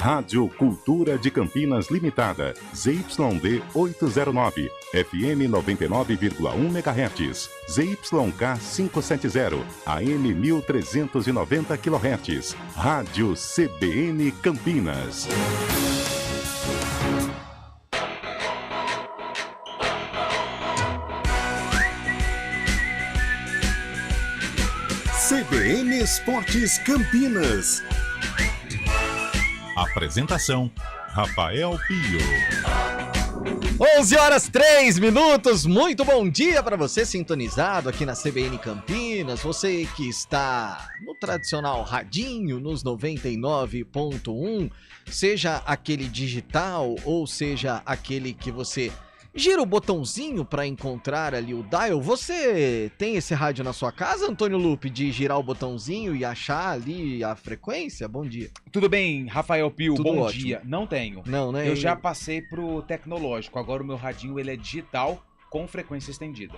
Rádio Cultura de Campinas Limitada, ZYD 809, FM 99,1 MHz, ZYK 570, AM 1390 kHz, Rádio CBN Campinas. CBN Esportes Campinas. Apresentação: Rafael Pio. 11h03. Muito bom dia para você sintonizado aqui na CBN Campinas. Você que está no tradicional radinho, nos 99.1, seja aquele digital ou seja aquele que você gira o botãozinho para encontrar ali o dial. Você tem esse rádio na sua casa, Antônio Lupe, de girar o botãozinho e achar ali a frequência? Bom dia. Tudo bem, Rafael Pio, Tudo bom ótimo. dia. Não tenho. Não, né? Eu já passei pro tecnológico. Agora o meu radinho ele é digital com frequência estendida.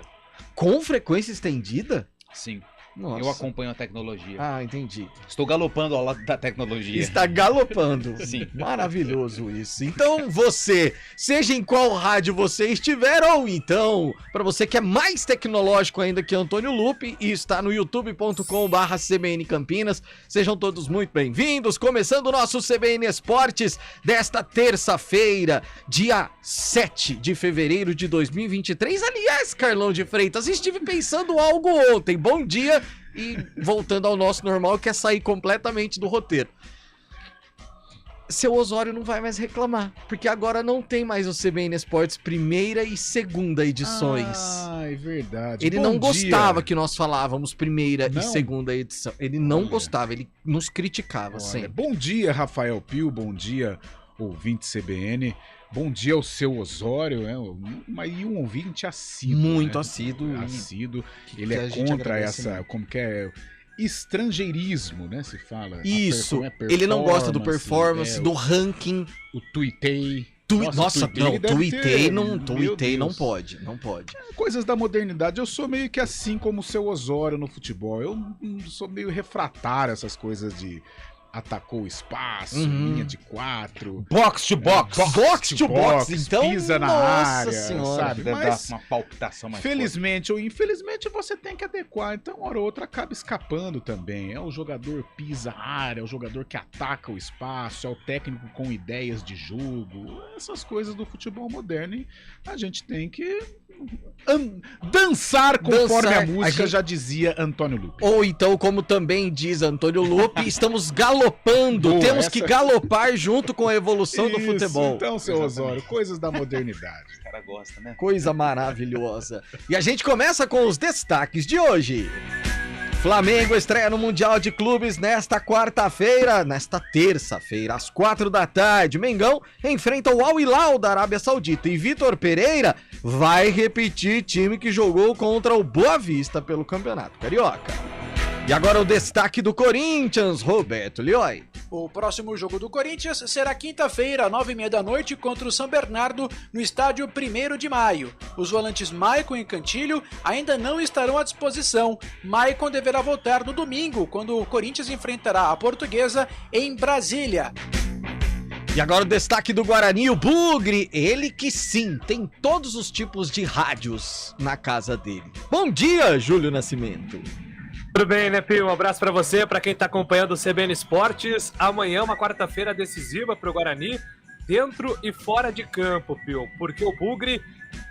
Com frequência estendida? Sim. Nossa. Eu acompanho a tecnologia. Ah, entendi. Estou galopando ao lado da tecnologia. Está galopando. Sim. Maravilhoso isso. Então você, seja em qual rádio você estiver, ou então, para você que é mais tecnológico ainda que Antônio Lupe e está no youtube.com/CBN Campinas, sejam todos muito bem-vindos. Começando o nosso CBN Esportes desta terça-feira, dia 7 de fevereiro de 2023. Aliás, Carlão de Freitas, estive pensando algo ontem. Bom dia. E voltando ao nosso normal, que é sair completamente do roteiro. Seu Osório não vai mais reclamar, porque agora não tem mais o CBN Esportes primeira e segunda edições. Ah, é verdade. Ele não gostava que nós falávamos primeira e segunda edição. Ele não gostava, ele nos criticava sempre. Bom dia, Rafael Pio, bom dia, ouvinte CBN. Bom dia ao seu Osório, né? E um ouvinte assíduo. Muito, né? assíduo. Ele é contra essa, como que é, estrangeirismo, né? Se fala. Isso, ele não gosta do performance, do ranking. O tuitei. Nossa, tuitei não pode. Coisas da modernidade. Eu sou meio que assim como o seu Osório no futebol. Eu sou meio refratário a essas coisas de atacou o espaço, linha de 4, box to box, então pisa na área, senhora, sabe? Mas uma palpitação mais felizmente ou infelizmente você tem que adequar, então uma hora ou outra acaba escapando também. É o jogador pisa a área, é o jogador que ataca o espaço, é o técnico com ideias de jogo, essas coisas do futebol moderno, e a gente tem que dançar conforme a música, já dizia Antônio Lupe. Ou então, como também diz Antônio Lupe, estamos galopando, temos que galopar junto com a evolução do futebol. Então, seu Osório, coisas da modernidade. O cara gosta, né? Coisa maravilhosa. E a gente começa com os destaques de hoje. Flamengo estreia no Mundial de Clubes nesta terça-feira, às 4 da tarde. Mengão enfrenta o Al Hilal da Arábia Saudita e Vitor Pereira vai repetir time que jogou contra o Boa Vista pelo Campeonato Carioca. E agora o destaque do Corinthians, Roberto Lioy. O próximo jogo do Corinthians será quinta-feira, 9h30 da noite, contra o São Bernardo, no estádio 1º de maio. Os volantes Maicon e Cantilho ainda não estarão à disposição. Maicon deverá voltar no domingo, quando o Corinthians enfrentará a Portuguesa em Brasília. E agora o destaque do Guarani, o Bugre, ele que sim, tem todos os tipos de rádios na casa dele. Bom dia, Júlio Nascimento. Tudo bem, né, Pio? Um abraço pra você, pra quem tá acompanhando o CBN Esportes. Amanhã, uma quarta-feira decisiva pro Guarani, dentro e fora de campo, Pio, porque o Bugre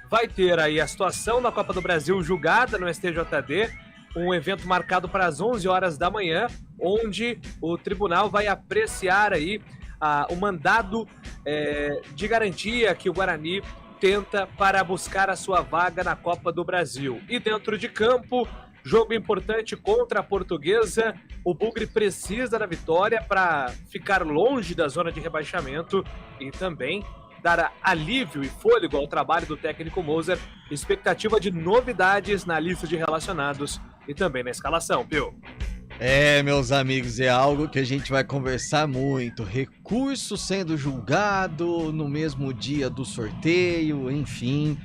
vai ter aí a situação da Copa do Brasil julgada no STJD, um evento marcado para as 11 horas da manhã, onde o tribunal vai apreciar aí o mandado de garantia que o Guarani tenta para buscar a sua vaga na Copa do Brasil. E dentro de campo, jogo importante contra a Portuguesa, o Bugre precisa da vitória para ficar longe da zona de rebaixamento e também dar alívio e fôlego ao trabalho do técnico Moser, expectativa de novidades na lista de relacionados e também na escalação, Pio. Meus amigos, é algo que a gente vai conversar muito. Recurso sendo julgado no mesmo dia do sorteio, enfim.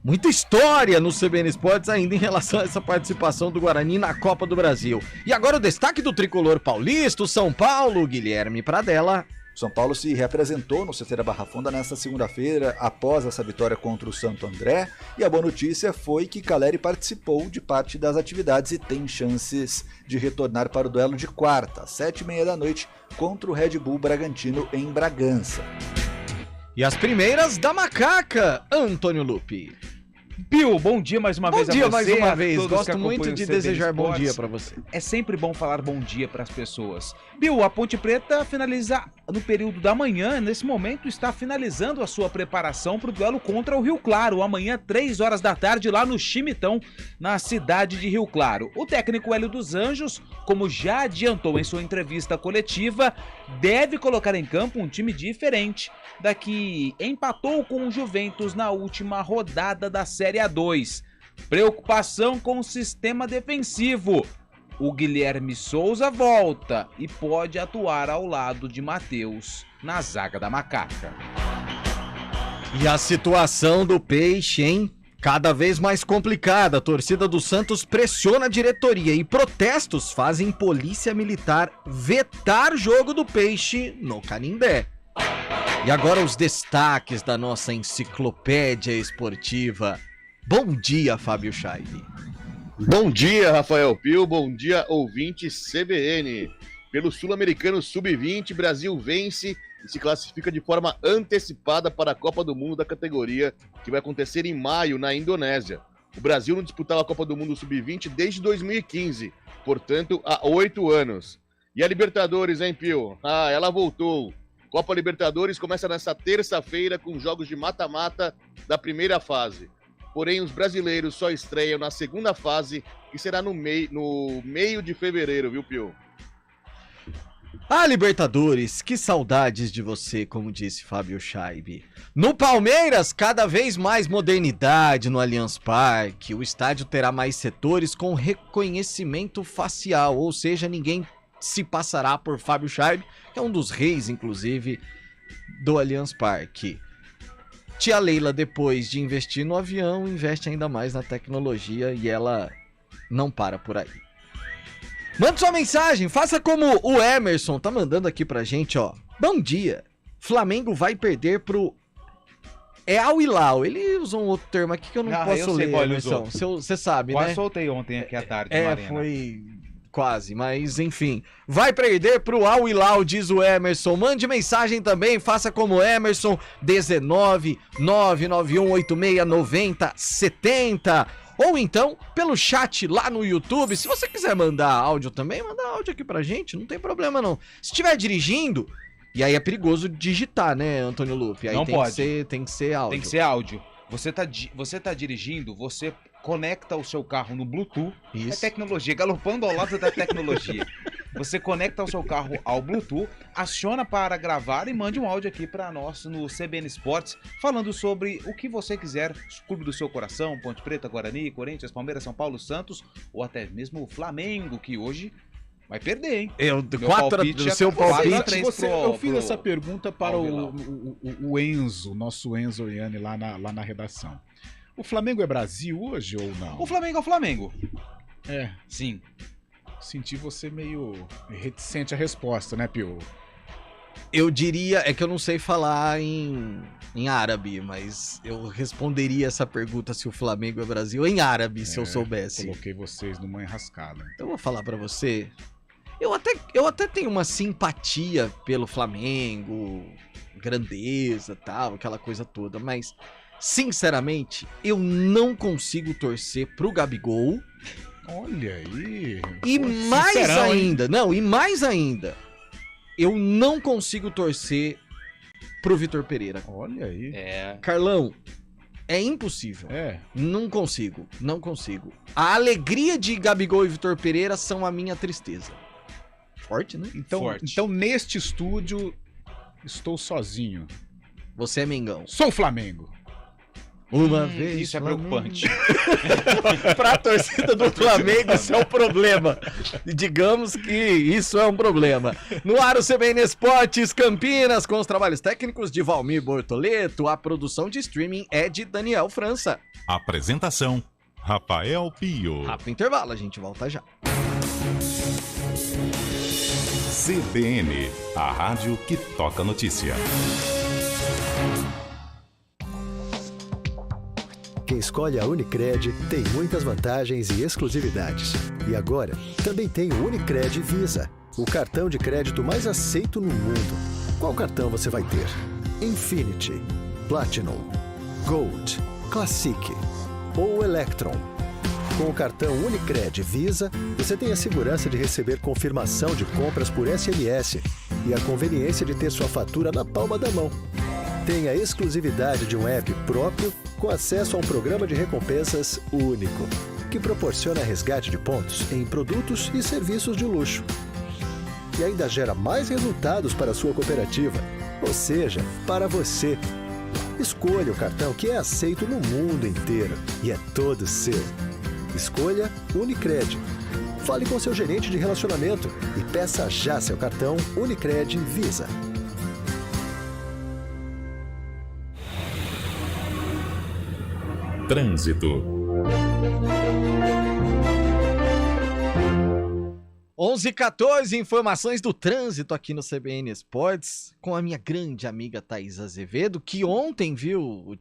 Muita história no CBN Esportes ainda em relação a essa participação do Guarani na Copa do Brasil. E agora o destaque do tricolor paulista, o São Paulo, Guilherme Pradella. O São Paulo se reapresentou no CT da Barra Funda nesta segunda-feira, após essa vitória contra o Santo André, e a boa notícia foi que Caleri participou de parte das atividades e tem chances de retornar para o duelo de quarta, às 7h30 contra o Red Bull Bragantino em Bragança. E as primeiras da Macaca, Antônio Lupi. Pio, bom dia mais uma vez a você. Bom dia mais uma a vez. todos que Gosto muito acompanham de o CBN desejar bom Esportes. dia pra você. É sempre bom falar bom dia para as pessoas. Pio, a Ponte Preta finaliza no período da manhã. Nesse momento está finalizando a sua preparação para o duelo contra o Rio Claro. Amanhã, 3 horas da tarde, lá no Chimitão, na cidade de Rio Claro. O técnico Hélio dos Anjos, como já adiantou em sua entrevista coletiva, deve colocar em campo um time diferente da que empatou com o Juventus na última rodada da Série A2. Preocupação com o sistema defensivo. O Guilherme Souza volta e pode atuar ao lado de Matheus na zaga da Macaca. E a situação do Peixe, hein? Cada vez mais complicada. A torcida do Santos pressiona a diretoria e protestos fazem polícia militar vetar jogo do Peixe no Canindé. E agora os destaques da nossa enciclopédia esportiva. Bom dia, Fábio Scheibe. Bom dia, Rafael Pio. Bom dia, ouvinte CBN. Pelo Sul-Americano Sub-20, Brasil vence e se classifica de forma antecipada para a Copa do Mundo da categoria, que vai acontecer em maio, na Indonésia. O Brasil não disputava a Copa do Mundo Sub-20 desde 2015, portanto, há 8 anos. E a Libertadores, hein, Pio? Ah, ela voltou. Copa Libertadores começa nesta terça-feira com jogos de mata-mata da primeira fase. Porém, os brasileiros só estreiam na segunda fase, que será no meio de fevereiro, viu, Pio? Ah, Libertadores, que saudades de você, como disse Fábio Scheibe. No Palmeiras, cada vez mais modernidade no Allianz Parque. O estádio terá mais setores com reconhecimento facial, ou seja, ninguém se passará por Fábio Scheibe, que é um dos reis, inclusive, do Allianz Parque. Tia Leila, depois de investir no avião, investe ainda mais na tecnologia e ela não para por aí. Mande sua mensagem, faça como o Emerson tá mandando aqui pra gente, ó. Bom dia, Flamengo vai perder pro... É Al Hilal, ele usou um outro termo aqui que eu não posso ler, Emerson. Você sabe, Quase né? soltei ontem aqui à tarde, Marina. Foi... Quase, mas enfim. Vai perder pro Al Hilal, diz o Emerson. Mande mensagem também, faça como Emerson, 19 991 86 90 70. Ou então, pelo chat lá no YouTube. Se você quiser mandar áudio também, manda áudio aqui pra gente, não tem problema não. Se estiver dirigindo, e aí é perigoso digitar, né, Antônio Lupe? Aí Não tem pode. Tem que ser áudio. Tem que ser áudio. Você tá dirigindo, você conecta o seu carro no Bluetooth. Isso. É tecnologia, galopando ao lado da tecnologia. Você conecta o seu carro ao Bluetooth, aciona para gravar e mande um áudio aqui para nós no CBN Esportes, falando sobre o que você quiser, clube do seu coração, Ponte Preta, Guarani, Corinthians, Palmeiras, São Paulo, Santos, ou até mesmo o Flamengo, que hoje vai perder, hein? Do seu palpite. Eu fiz essa pergunta para o Enzo, nosso Enzo Iane lá na redação. O Flamengo é Brasil hoje ou não? O Flamengo é o Flamengo. É. Sim. Senti você meio reticente à resposta, né, Pio? Eu diria, é que eu não sei falar em árabe, mas eu responderia essa pergunta se o Flamengo é Brasil em árabe, se eu soubesse. Coloquei vocês numa enrascada. Eu vou falar pra você, eu até tenho uma simpatia pelo Flamengo, grandeza, tal, aquela coisa toda, mas sinceramente, eu não consigo torcer pro Gabigol. Olha aí. E mais ainda, eu não consigo torcer pro Vitor Pereira. Olha aí. Carlão, é impossível. Não consigo. A alegria de Gabigol e Vitor Pereira são a minha tristeza. Forte, né? Então neste estúdio, estou sozinho. Você é Mengão. Sou Flamengo. Uma vez. Isso é Flamengo. preocupante. Pra torcida do Flamengo, isso é um problema. Digamos que isso é um problema. No ar, o CBN Esportes Campinas, com os trabalhos técnicos de Valmir Bortoleto. A produção de streaming é de Daniel França. Apresentação: Rafael Pio. Rápido intervalo, a gente volta já. CBN, a rádio que toca notícia. Quem escolhe a Unicred tem muitas vantagens e exclusividades. E agora, também tem o Unicred Visa, o cartão de crédito mais aceito no mundo. Qual cartão você vai ter? Infinity, Platinum, Gold, Classic ou Electron? Com o cartão Unicred Visa, você tem a segurança de receber confirmação de compras por SMS e a conveniência de ter sua fatura na palma da mão. Tem a exclusividade de um app próprio com acesso a um programa de recompensas único, que proporciona resgate de pontos em produtos e serviços de luxo. E ainda gera mais resultados para a sua cooperativa, ou seja, para você. Escolha o cartão que é aceito no mundo inteiro e é todo seu. Escolha Unicred. Fale com seu gerente de relacionamento e peça já seu cartão Unicred Visa. Trânsito. 11h14, informações do trânsito aqui no CBN Esportes, com a minha grande amiga Thaís Azevedo, que ontem viu,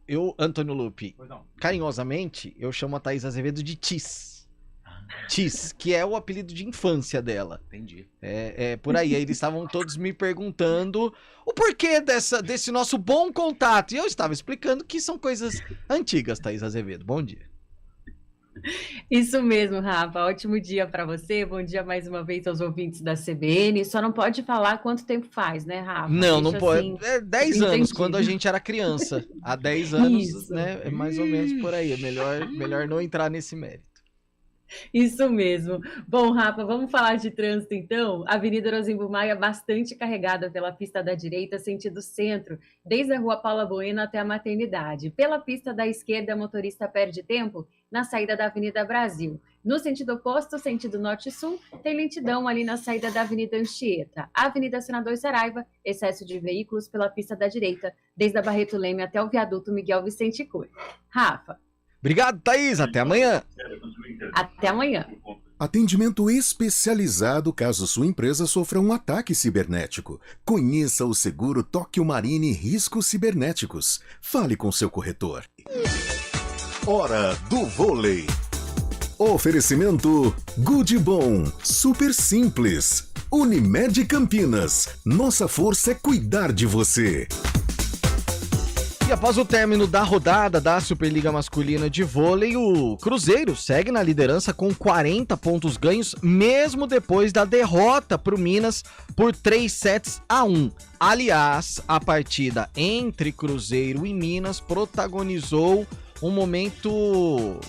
eu, Antônio Lupi, carinhosamente, eu chamo a Thaís Azevedo de Tis. Tis, que é o apelido de infância dela. Entendi. Por aí. Aí eles estavam todos me perguntando o porquê desse nosso bom contato. E eu estava explicando que são coisas antigas, Thaís Azevedo. Bom dia. Isso mesmo, Rafa. Ótimo dia para você. Bom dia mais uma vez aos ouvintes da CBN. Só não pode falar quanto tempo faz, né, Rafa? Não, Deixa não pode. assim, 10 anos, entendi. quando a gente era criança. Há 10 anos, Isso. né? É mais ou menos por aí. É melhor não entrar nesse mérito. Isso mesmo. Bom, Rafa, vamos falar de trânsito então? Avenida Rosimbo Maia bastante carregada pela pista da direita, sentido centro, desde a Rua Paula Bueno até a Maternidade. Pela pista da esquerda, a motorista perde tempo na saída da Avenida Brasil. No sentido oposto, sentido norte-sul, tem lentidão ali na saída da Avenida Anchieta. A Avenida Senador Saraiva, excesso de veículos pela pista da direita, desde a Barreto Leme até o viaduto Miguel Vicente Cor. Rafa. Obrigado, Thaís. Até amanhã. Até amanhã. Atendimento especializado caso sua empresa sofra um ataque cibernético. Conheça o seguro Tóquio Marine Riscos Cibernéticos. Fale com seu corretor. Hora do vôlei. Oferecimento Good Bom. Super simples. Unimed Campinas. Nossa força é cuidar de você. E após o término da rodada da Superliga Masculina de Vôlei, o Cruzeiro segue na liderança com 40 pontos ganhos, mesmo depois da derrota para o Minas por 3-1. Aliás, a partida entre Cruzeiro e Minas protagonizou um momento,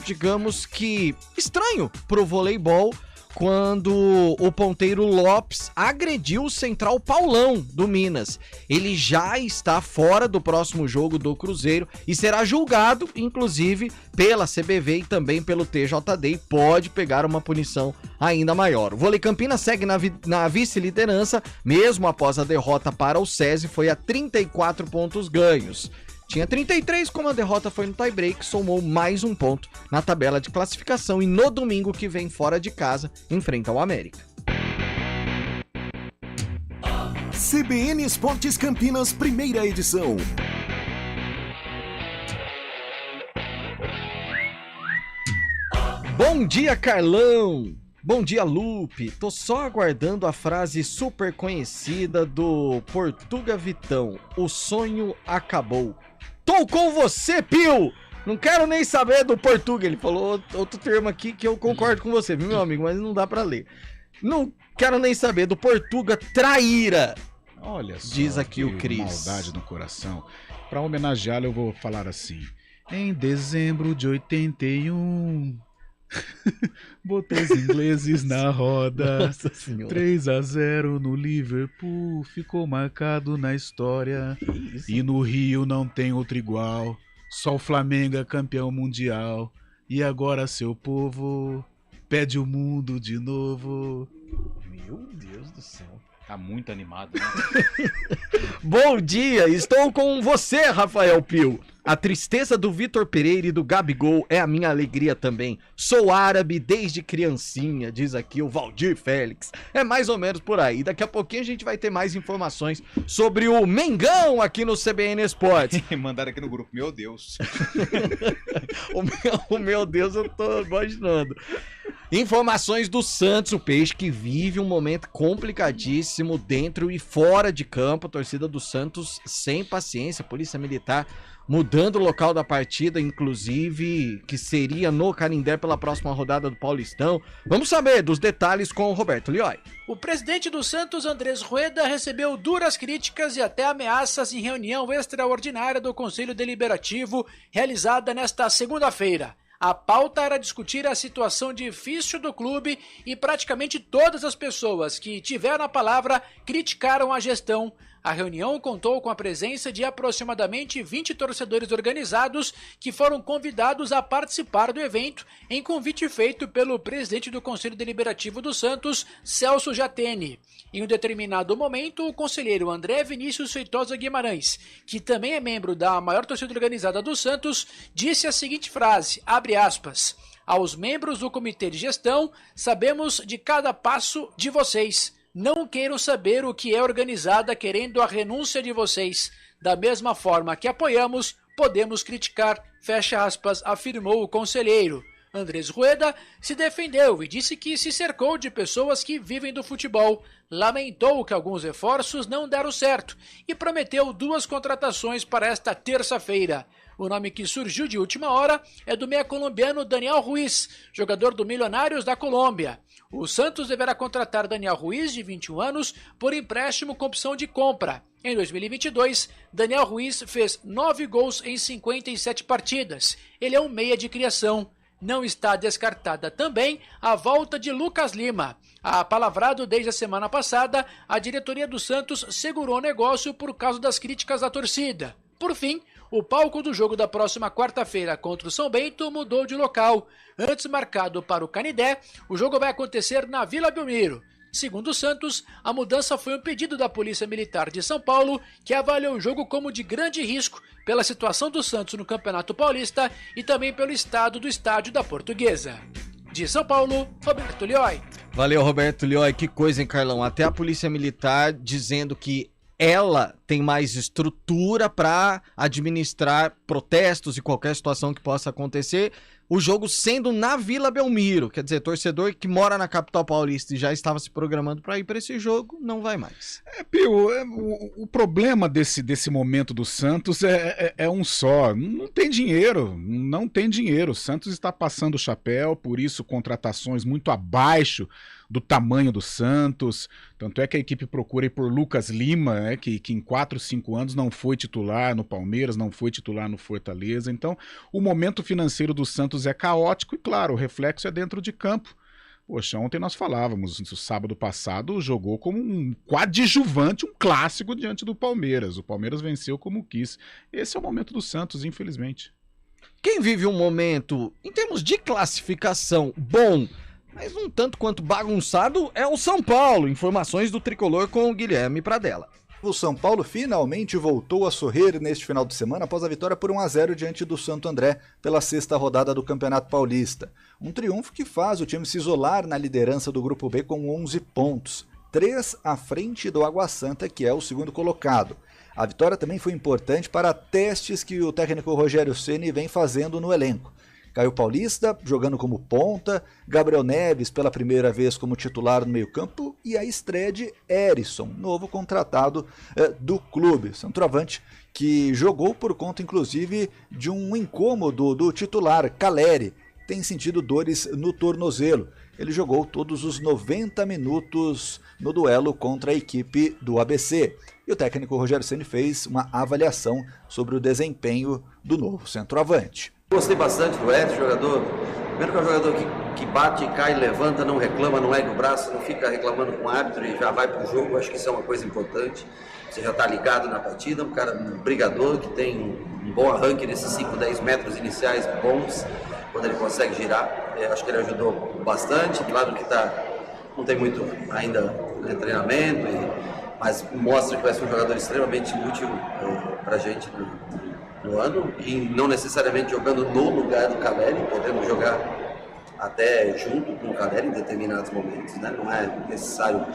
digamos que estranho para o voleibol, quando o ponteiro Lopes agrediu o central Paulão do Minas. Ele já está fora do próximo jogo do Cruzeiro e será julgado, inclusive, pela CBV e também pelo TJD, e pode pegar uma punição ainda maior. O Vôlei Campinas segue na vice-liderança, mesmo após a derrota para o SESI, foi a 34 pontos ganhos. Tinha 33, como a derrota foi no tie-break, somou mais um ponto na tabela de classificação e no domingo que vem fora de casa, enfrenta o América. CBN Esportes Campinas, primeira edição. Bom dia, Carlão! Bom dia, Lupe! Tô só aguardando a frase super conhecida do Portuga Vitão. O sonho acabou. Tô com você, Pio! Não quero nem saber do Portuga. Ele falou outro termo aqui que eu concordo com você, viu, meu amigo? Mas não dá pra ler. Não quero nem saber do Portuga traíra. Olha só, diz aqui o Cris. Maldade no coração. Pra homenageá-lo, eu vou falar assim. Em dezembro de 81... Botei os ingleses na roda. 3-0 no Liverpool, ficou marcado na história. E no Rio não tem outro igual. Só o Flamengo é campeão mundial. E agora seu povo pede o mundo de novo. Meu Deus do céu. Tá muito animado, né? Bom dia, estou com você, Rafael Pio. A tristeza do Vitor Pereira e do Gabigol é a minha alegria também. Sou árabe desde criancinha, diz aqui o Valdir Félix. É mais ou menos por aí. Daqui a pouquinho a gente vai ter mais informações sobre o Mengão aqui no CBN Esportes. Mandaram aqui no grupo, meu Deus. o meu Deus, eu tô imaginando. Informações do Santos, o Peixe que vive um momento complicadíssimo dentro e fora de campo. A torcida do Santos sem paciência, Polícia Militar mudando o local da partida, inclusive, que seria no Canindé pela próxima rodada do Paulistão. Vamos saber dos detalhes com o Roberto Lioy. O presidente do Santos, Andrés Rueda, recebeu duras críticas e até ameaças em reunião extraordinária do Conselho Deliberativo, realizada nesta segunda-feira. A pauta era discutir a situação difícil do clube e praticamente todas as pessoas que tiveram a palavra criticaram a gestão. A reunião contou com a presença de aproximadamente 20 torcedores organizados que foram convidados a participar do evento em convite feito pelo presidente do Conselho Deliberativo do Santos, Celso Jatene. Em um determinado momento, o conselheiro André Vinícius Feitosa Guimarães, que também é membro da maior torcida organizada do Santos, disse a seguinte frase, abre aspas, aos membros do comitê de gestão, sabemos de cada passo de vocês. Não queiram saber o que é organizada querendo a renúncia de vocês. Da mesma forma que apoiamos, podemos criticar, fecha aspas, afirmou o conselheiro. Andrés Rueda se defendeu e disse que se cercou de pessoas que vivem do futebol, lamentou que alguns reforços não deram certo e prometeu 2 contratações para esta terça-feira. O nome que surgiu de última hora é do meia colombiano Daniel Ruiz, jogador do Milionários da Colômbia. O Santos deverá contratar Daniel Ruiz, de 21 anos, por empréstimo com opção de compra. Em 2022, Daniel Ruiz fez 9 gols em 57 partidas. Ele é um meia de criação. Não está descartada também a volta de Lucas Lima. Apalavrado desde a semana passada, a diretoria do Santos segurou o negócio por causa das críticas da torcida. Por fim, o palco do jogo da próxima quarta-feira contra o São Bento mudou de local. Antes marcado para o Canindé, o jogo vai acontecer na Vila Belmiro. Segundo o Santos, a mudança foi um pedido da Polícia Militar de São Paulo, que avaliou o jogo como de grande risco pela situação do Santos no Campeonato Paulista e também pelo estado do estádio da Portuguesa. De São Paulo, Roberto Lioy. Valeu, Roberto Lioy. Que coisa, hein, Carlão? Até a Polícia Militar dizendo que ela tem mais estrutura para administrar protestos e qualquer situação que possa acontecer. O jogo sendo na Vila Belmiro, quer dizer, torcedor que mora na capital paulista e já estava se programando para ir para esse jogo, não vai mais. Pio, o problema desse momento do Santos é um só, não tem dinheiro. O Santos está passando o chapéu, por isso contratações muito abaixo do tamanho do Santos, tanto é que a equipe procura ir por Lucas Lima, né, que em 4, 5 anos não foi titular no Palmeiras, não foi titular no Fortaleza, então o momento financeiro do Santos é caótico e claro, o reflexo é dentro de campo. Poxa, ontem nós falávamos, no sábado passado jogou como um coadjuvante, um clássico diante do Palmeiras, o Palmeiras venceu como quis, esse é o momento do Santos, infelizmente. Quem vive um momento, em termos de classificação, bom, mas um tanto quanto bagunçado é o São Paulo. Informações do Tricolor com o Guilherme Pradella. O São Paulo finalmente voltou a sorrir neste final de semana após a vitória por 1-0 diante do Santo André pela 6ª rodada do Campeonato Paulista. Um triunfo que faz o time se isolar na liderança do Grupo B com 11 pontos, 3 à frente do Água Santa, que é o segundo colocado. A vitória também foi importante para testes que o técnico Rogério Ceni vem fazendo no elenco. Caio Paulista jogando como ponta, Gabriel Neves pela primeira vez como titular no meio-campo e a estreia de Erisson, novo contratado do clube, centroavante, que jogou por conta inclusive de um incômodo do titular Caleri, que tem sentido dores no tornozelo. Ele jogou todos os 90 minutos no duelo contra a equipe do ABC. E o técnico Rogério Ceni fez uma avaliação sobre o desempenho do novo centroavante. Gostei bastante do Edson, jogador. Primeiro que é um jogador que bate, cai, levanta, não reclama, não ergue o braço, não fica reclamando com o árbitro e já vai pro jogo. Acho que isso é uma coisa importante. Você já está ligado na partida, um cara um brigador que tem um bom arranque nesses 5, 10 metros iniciais bons, quando ele consegue girar. Acho que ele ajudou bastante. Claro que está não tem muito ainda treinamento, mas mostra que vai ser um jogador extremamente útil para a gente no ano, e não necessariamente jogando no lugar do Caleri, podemos jogar até junto com o Caleri em determinados momentos, né? Não é necessário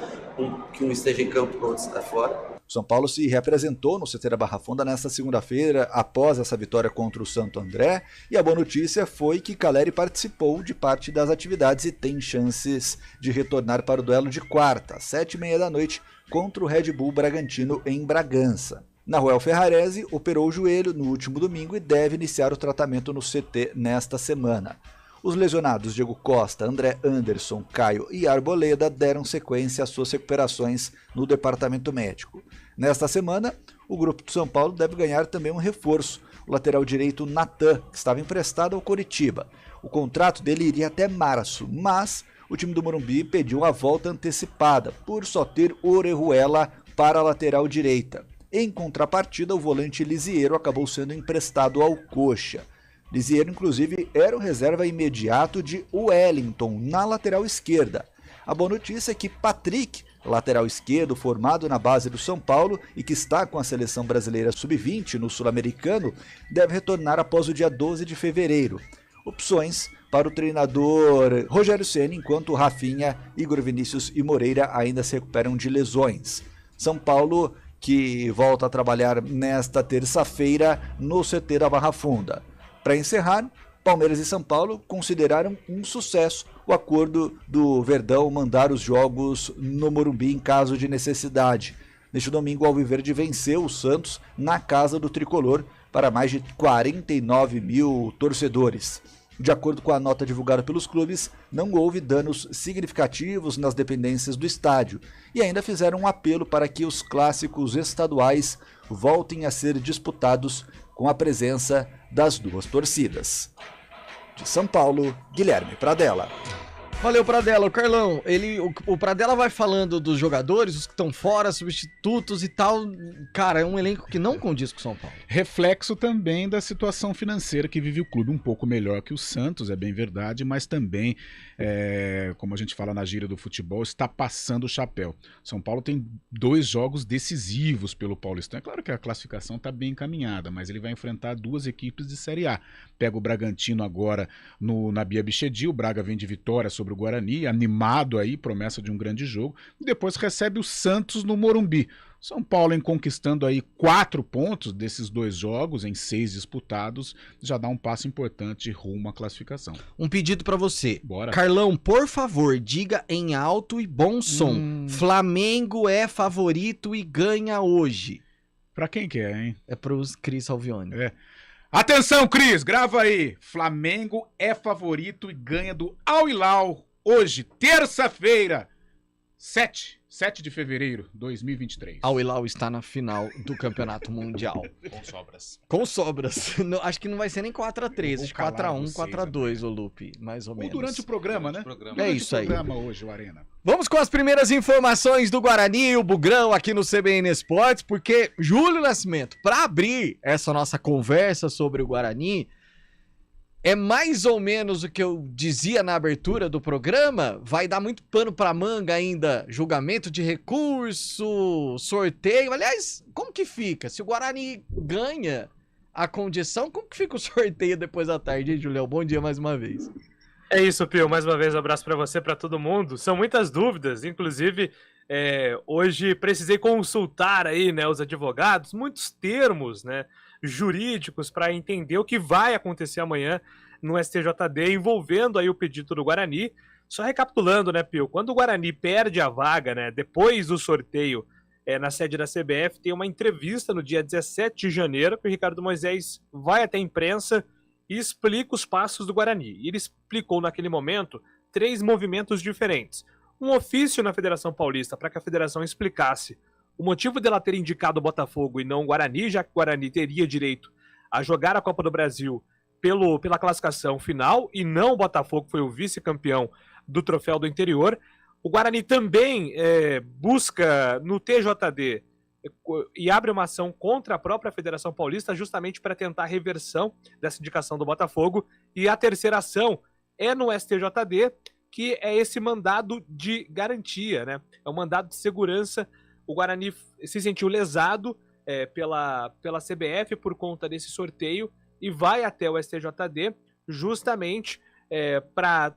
que um esteja em campo e o outro esteja fora. O São Paulo se reapresentou no CT da Barra Funda nesta segunda-feira após essa vitória contra o Santo André, e a boa notícia foi que Caleri participou de parte das atividades e tem chances de retornar para o duelo de quarta, às 19h30 contra o Red Bull Bragantino em Bragança. Nahuel Ferrarese operou o joelho no último domingo e deve iniciar o tratamento no CT nesta semana. Os lesionados Diego Costa, André Anderson, Caio e Arboleda deram sequência às suas recuperações no departamento médico. Nesta semana, o grupo do São Paulo deve ganhar também um reforço, o lateral direito Natan, que estava emprestado ao Coritiba. O contrato dele iria até março, mas o time do Morumbi pediu a volta antecipada, por só ter Orejuela para a lateral direita. Em contrapartida, o volante Lisieiro acabou sendo emprestado ao Coxa. Lisieiro, inclusive, era o reserva imediato de Wellington, na lateral esquerda. A boa notícia é que Patrick, lateral esquerdo formado na base do São Paulo e que está com a seleção brasileira sub-20 no Sul-Americano, deve retornar após o dia 12 de fevereiro. Opções para o treinador Rogério Ceni, enquanto Rafinha, Igor Vinícius e Moreira ainda se recuperam de lesões. São Paulo, que volta a trabalhar nesta terça-feira no CT da Barra Funda. Para encerrar, Palmeiras e São Paulo consideraram um sucesso o acordo do Verdão mandar os jogos no Morumbi em caso de necessidade. Neste domingo, o Alviverde venceu o Santos na casa do Tricolor para mais de 49 mil torcedores. De acordo com a nota divulgada pelos clubes, não houve danos significativos nas dependências do estádio e ainda fizeram um apelo para que os clássicos estaduais voltem a ser disputados com a presença das duas torcidas. De São Paulo, Guilherme Pradella. Valeu, Pradella. O Carlão, o Pradella vai falando dos jogadores, os que estão fora, substitutos e tal. Cara, é um elenco que não condiz com o São Paulo. Reflexo também da situação financeira que vive o clube, um pouco melhor que o Santos, é bem verdade, mas também, como a gente fala na gíria do futebol, está passando o chapéu. São Paulo tem 2 jogos decisivos pelo Paulistão. É claro que a classificação está bem encaminhada, mas ele vai enfrentar 2 equipes de Série A. Pega o Bragantino agora na Bia Bichedi, o Braga vem de vitória sobre o Guarani, animado aí, promessa de um grande jogo, e depois recebe o Santos no Morumbi. São Paulo, em conquistando aí 4 pontos desses 2 jogos, em 6 disputados, já dá um passo importante rumo à classificação. Um pedido pra você. Bora. Carlão, por favor, diga em alto e bom som. Flamengo é favorito e ganha hoje. Pra quem que é, hein? É pros Cris Alvione. Atenção, Cris, grava aí. Flamengo é favorito e ganha do Al Hilal hoje, terça-feira, 7 de fevereiro de 2023. Al Hilal está na final do Campeonato Mundial. Com sobras. Com sobras. Não, acho que não vai ser nem 4x3, acho 4x1, 4x2, o Lupe, mais ou menos. Ou durante o programa, né? É isso aí. Durante o programa hoje, o Arena. Vamos com as primeiras informações do Guarani e o Bugrão aqui no CBN Esportes, porque Júlio Nascimento, para abrir essa nossa conversa sobre o Guarani, é mais ou menos o que eu dizia na abertura do programa, vai dar muito pano pra manga ainda, julgamento de recurso, sorteio. Aliás, como que fica? Se o Guarani ganha a condição, como que fica o sorteio depois da tarde, hein, Julião? Bom dia mais uma vez. É isso, Pio. Mais uma vez, um abraço pra você, pra todo mundo. São muitas dúvidas, inclusive, hoje precisei consultar aí, né, os advogados, muitos termos, né, jurídicos para entender o que vai acontecer amanhã no STJD envolvendo aí o pedido do Guarani. Só recapitulando, né, Pio, quando o Guarani perde a vaga, né, depois do sorteio na sede da CBF, tem uma entrevista no dia 17 de janeiro que o Ricardo Moisés vai até a imprensa e explica os passos do Guarani. E ele explicou naquele momento 3 movimentos diferentes. Um ofício na Federação Paulista para que a federação explicasse o motivo dela ter indicado o Botafogo e não o Guarani, já que o Guarani teria direito a jogar a Copa do Brasil pela classificação final, e não o Botafogo, que foi o vice-campeão do Troféu do Interior. O Guarani também busca no TJD e abre uma ação contra a própria Federação Paulista, justamente para tentar a reversão dessa indicação do Botafogo. E a terceira ação é no STJD, que é esse mandado de garantia, né? É um mandado de segurança. O Guarani se sentiu lesado pela CBF por conta desse sorteio e vai até o STJD justamente para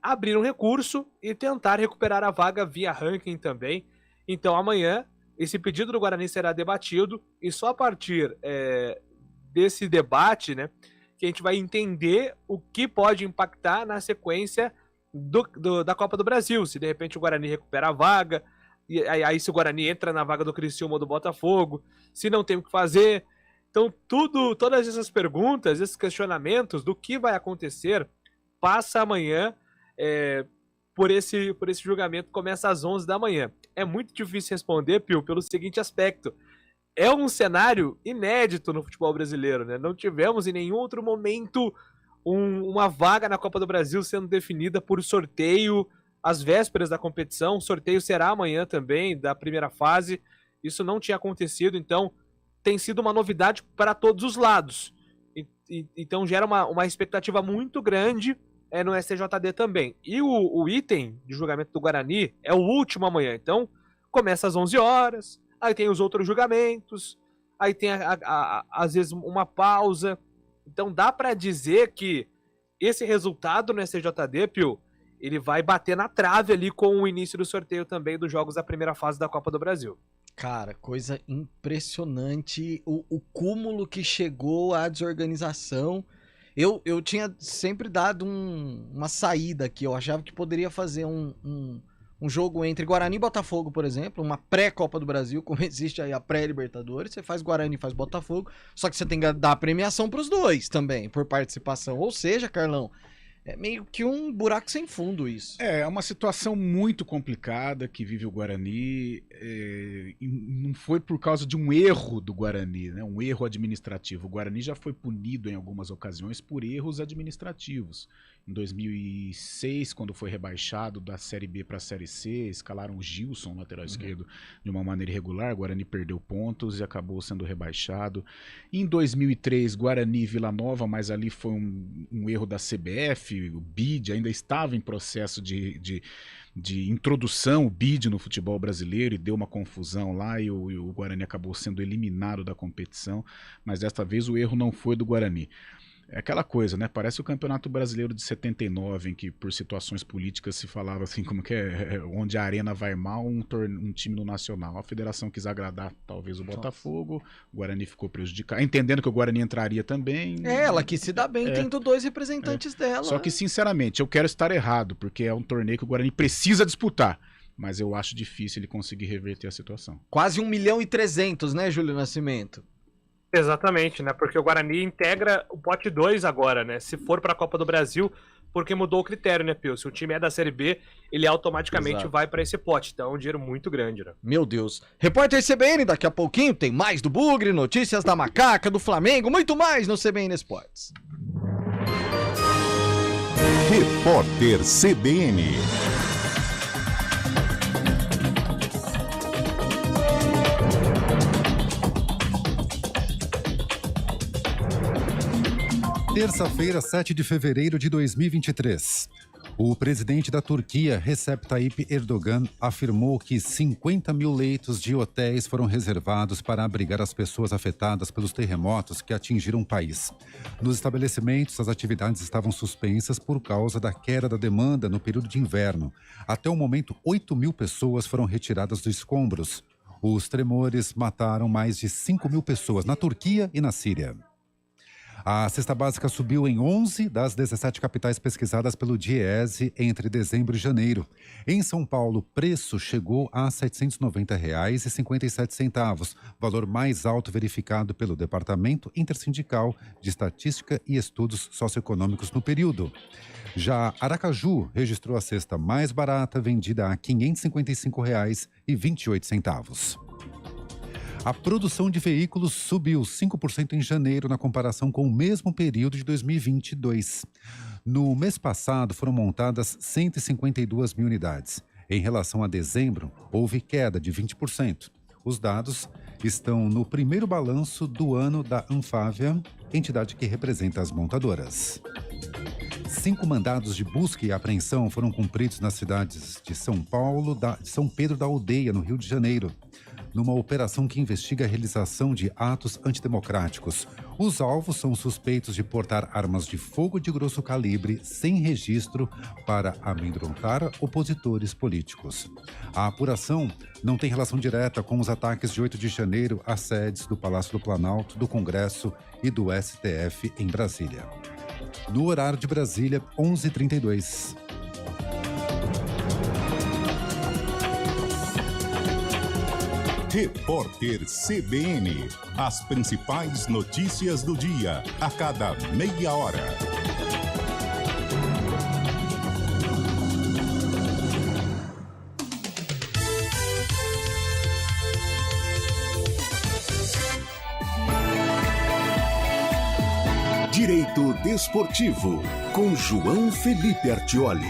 abrir um recurso e tentar recuperar a vaga via ranking também. Então amanhã esse pedido do Guarani será debatido e só a partir desse debate, né, que a gente vai entender o que pode impactar na sequência da Copa do Brasil. Se de repente o Guarani recupera a vaga, e aí se o Guarani entra na vaga do Criciúma ou do Botafogo, se não tem o que fazer. Então todas essas perguntas, esses questionamentos do que vai acontecer, passa amanhã por esse julgamento, começa às 11 da manhã. É muito difícil responder, Pio, pelo seguinte aspecto. É um cenário inédito no futebol brasileiro, né? Não tivemos em nenhum outro momento uma vaga na Copa do Brasil sendo definida por sorteio às vésperas da competição. O sorteio será amanhã também, da primeira fase. Isso não tinha acontecido, então tem sido uma novidade para todos os lados. Então gera uma expectativa muito grande no STJD também. E o item de julgamento do Guarani é o último amanhã. Então começa às 11 horas, aí tem os outros julgamentos, aí tem às vezes uma pausa. Então dá para dizer que esse resultado no STJD, Pio, ele vai bater na trave ali com o início do sorteio também dos jogos da primeira fase da Copa do Brasil. Cara, coisa impressionante o cúmulo que chegou à desorganização. Eu tinha sempre dado uma saída aqui. Eu achava que poderia fazer um jogo entre Guarani e Botafogo, por exemplo, uma pré-Copa do Brasil, como existe aí a pré-Libertadores. Você faz Guarani e faz Botafogo, só que você tem que dar premiação pros dois também, por participação. Ou seja, Carlão, é meio que um buraco sem fundo isso. É uma situação muito complicada que vive o Guarani. E não foi por causa de um erro do Guarani, né? Um erro administrativo. O Guarani já foi punido em algumas ocasiões por erros administrativos. Em 2006, quando foi rebaixado da Série B para a Série C, escalaram o Gilson, lateral esquerdo, de uma maneira irregular. O Guarani perdeu pontos e acabou sendo rebaixado. Em 2003, Guarani e Vila Nova, mas ali foi um erro da CBF. O BID ainda estava em processo de introdução, o BID no futebol brasileiro, e deu uma confusão lá e o Guarani acabou sendo eliminado da competição. Mas desta vez o erro não foi do Guarani. É aquela coisa, né? Parece o Campeonato Brasileiro de 79, em que por situações políticas se falava assim, como que onde a arena vai mal, um time no Nacional. A federação quis agradar talvez o Botafogo, o Guarani ficou prejudicado, entendendo que o Guarani entraria também. Ela quis se dar bem tendo dois representantes dela. Só que, sinceramente, eu quero estar errado, porque é um torneio que o Guarani precisa disputar. Mas eu acho difícil ele conseguir reverter a situação. Quase 1.300.000, né, Júlio Nascimento? Exatamente, né? Porque o Guarani integra o pote 2 agora, né? Se for para a Copa do Brasil, porque mudou o critério, né, Pio? Se o time é da Série B, ele automaticamente vai para esse pote. Então é um dinheiro muito grande, né? Meu Deus. Repórter CBN, daqui a pouquinho tem mais do Bugre, notícias da Macaca, do Flamengo, muito mais no CBN Esportes. Repórter CBN. Terça-feira, 7 de fevereiro de 2023. O presidente da Turquia, Recep Tayyip Erdogan, afirmou que 50 mil leitos de hotéis foram reservados para abrigar as pessoas afetadas pelos terremotos que atingiram o país. Nos estabelecimentos, as atividades estavam suspensas por causa da queda da demanda no período de inverno. Até o momento, 8 mil pessoas foram retiradas dos escombros. Os tremores mataram mais de 5 mil pessoas na Turquia e na Síria. A cesta básica subiu em 11 das 17 capitais pesquisadas pelo DIEESE entre dezembro e janeiro. Em São Paulo, o preço chegou a R$ 790,57, valor mais alto verificado pelo Departamento Intersindical de Estatística e Estudos Socioeconômicos no período. Já Aracaju registrou a cesta mais barata, vendida a R$ 555,28. A produção de veículos subiu 5% em janeiro na comparação com o mesmo período de 2022. No mês passado, foram montadas 152 mil unidades. Em relação a dezembro, houve queda de 20%. Os dados estão no primeiro balanço do ano da Anfávia, entidade que representa as montadoras. 5 mandados de busca e apreensão foram cumpridos nas cidades de São Paulo e São Pedro da Aldeia, no Rio de Janeiro, numa operação que investiga a realização de atos antidemocráticos. Os alvos são suspeitos de portar armas de fogo de grosso calibre sem registro para amedrontar opositores políticos. A apuração não tem relação direta com os ataques de 8 de janeiro às sedes do Palácio do Planalto, do Congresso e do STF em Brasília. No horário de Brasília, 11h32. Repórter CBN. As principais notícias do dia, a cada meia hora. Direito Desportivo, com João Felipe Artioli.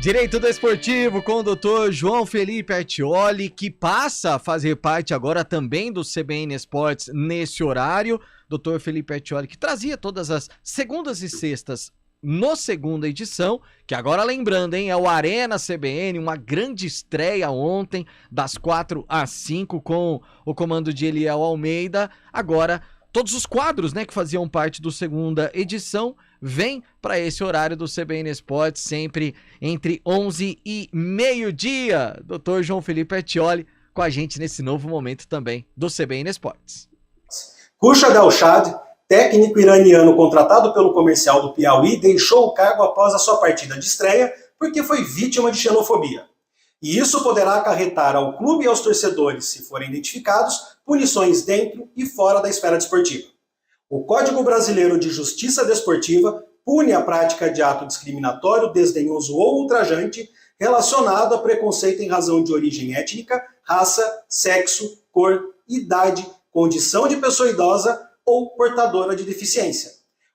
Direito Desportivo com o doutor João Felipe Artioli, que passa a fazer parte agora também do CBN Esportes nesse horário. Doutor Felipe Artioli, que trazia todas as segundas e sextas no segunda edição, que agora lembrando, hein, é o Arena CBN, uma grande estreia ontem, das 4 às 5, com o comando de Eliel Almeida. Agora, todos os quadros, né, que faziam parte do segunda edição, vem para esse horário do CBN Esportes, sempre entre 11 e meio-dia. Doutor João Felipe Artioli com a gente nesse novo momento também do CBN Esportes. Khushad Al-Shad, técnico iraniano contratado pelo Comercial do Piauí, deixou o cargo após a sua partida de estreia porque foi vítima de xenofobia. E isso poderá acarretar ao clube e aos torcedores, se forem identificados, punições dentro e fora da esfera desportiva. O Código Brasileiro de Justiça Desportiva pune a prática de ato discriminatório, desdenhoso ou ultrajante relacionado a preconceito em razão de origem étnica, raça, sexo, cor, idade, condição de pessoa idosa ou portadora de deficiência.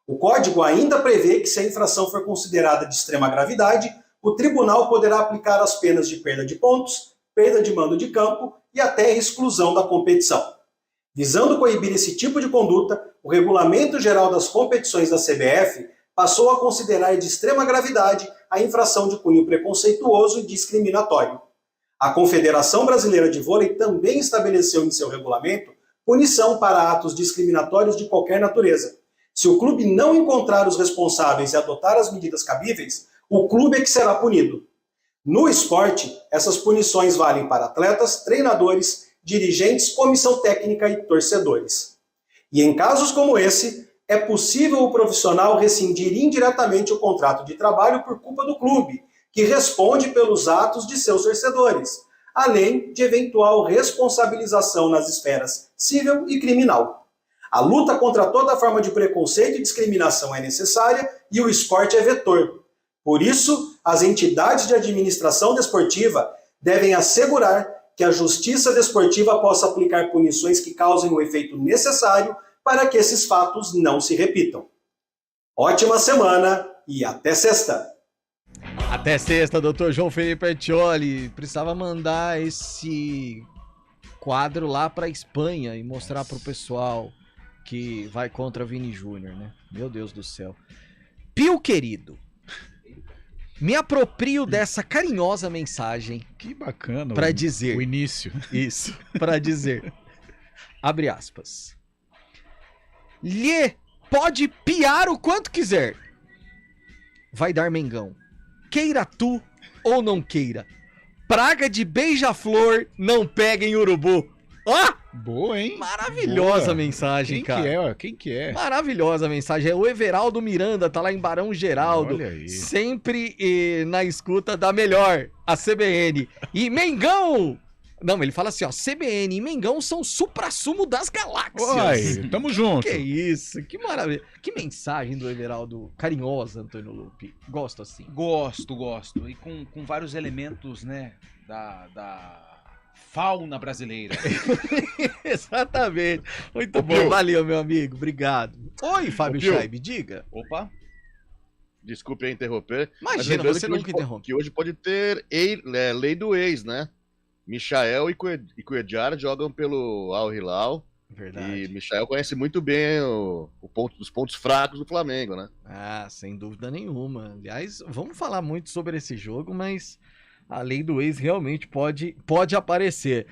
O Código ainda prevê que, se a infração for considerada de extrema gravidade, o tribunal poderá aplicar as penas de perda de pontos, perda de mando de campo e até exclusão da competição. Visando coibir esse tipo de conduta, o Regulamento Geral das Competições da CBF passou a considerar de extrema gravidade a infração de cunho preconceituoso e discriminatório. A Confederação Brasileira de Vôlei também estabeleceu em seu regulamento punição para atos discriminatórios de qualquer natureza. Se o clube não encontrar os responsáveis e adotar as medidas cabíveis, o clube é que será punido. No esporte, essas punições valem para atletas, treinadores, dirigentes, comissão técnica e torcedores. E em casos como esse, é possível o profissional rescindir indiretamente o contrato de trabalho por culpa do clube, que responde pelos atos de seus torcedores, além de eventual responsabilização nas esferas civil e criminal. A luta contra toda forma de preconceito e discriminação é necessária e o esporte é vetor. Por isso, as entidades de administração desportiva devem assegurar que a justiça desportiva possa aplicar punições que causem o efeito necessário para que esses fatos não se repitam. Ótima semana e até sexta! Até sexta, doutor João Felipe Artioli. Precisava mandar esse quadro lá para Espanha e mostrar pro pessoal que vai contra Vini Júnior, né? Meu Deus do céu. Pio querido, me aproprio dessa carinhosa mensagem. Que bacana. Para dizer. O início. Isso, para dizer. Abre aspas. Lhe pode piar o quanto quiser. Vai dar Mengão. Queira tu ou não queira. Praga de beija-flor não pega em urubu. Ó! Boa, hein? Maravilhosa Boa. mensagem, cara. Quem que é? Maravilhosa mensagem. É o Everaldo Miranda, tá lá em Barão Geraldo. Olha aí. Sempre na escuta da melhor, a CBN. E Mengão! Não, ele fala assim, ó, CBN e Mengão são suprassumo das galáxias. Oi, tamo junto. Que isso, que maravilha. Que mensagem do Everaldo carinhosa, Antônio Lupe. Gosto assim. Gosto. E com vários elementos, né, da fauna brasileira. Exatamente. Muito bom. Valeu, meu amigo. Obrigado. Oi, Fábio Scheib, diga. Opa. Desculpe interromper. Imagina, você nunca interrompe. Que hoje pode ter lei do ex, né? Michael e Cuejar jogam pelo Al Hilal. Verdade. E Michael conhece muito bem os pontos fracos do Flamengo, né? Ah, sem dúvida nenhuma. Aliás, vamos falar muito sobre esse jogo, mas a lei do ex realmente pode aparecer.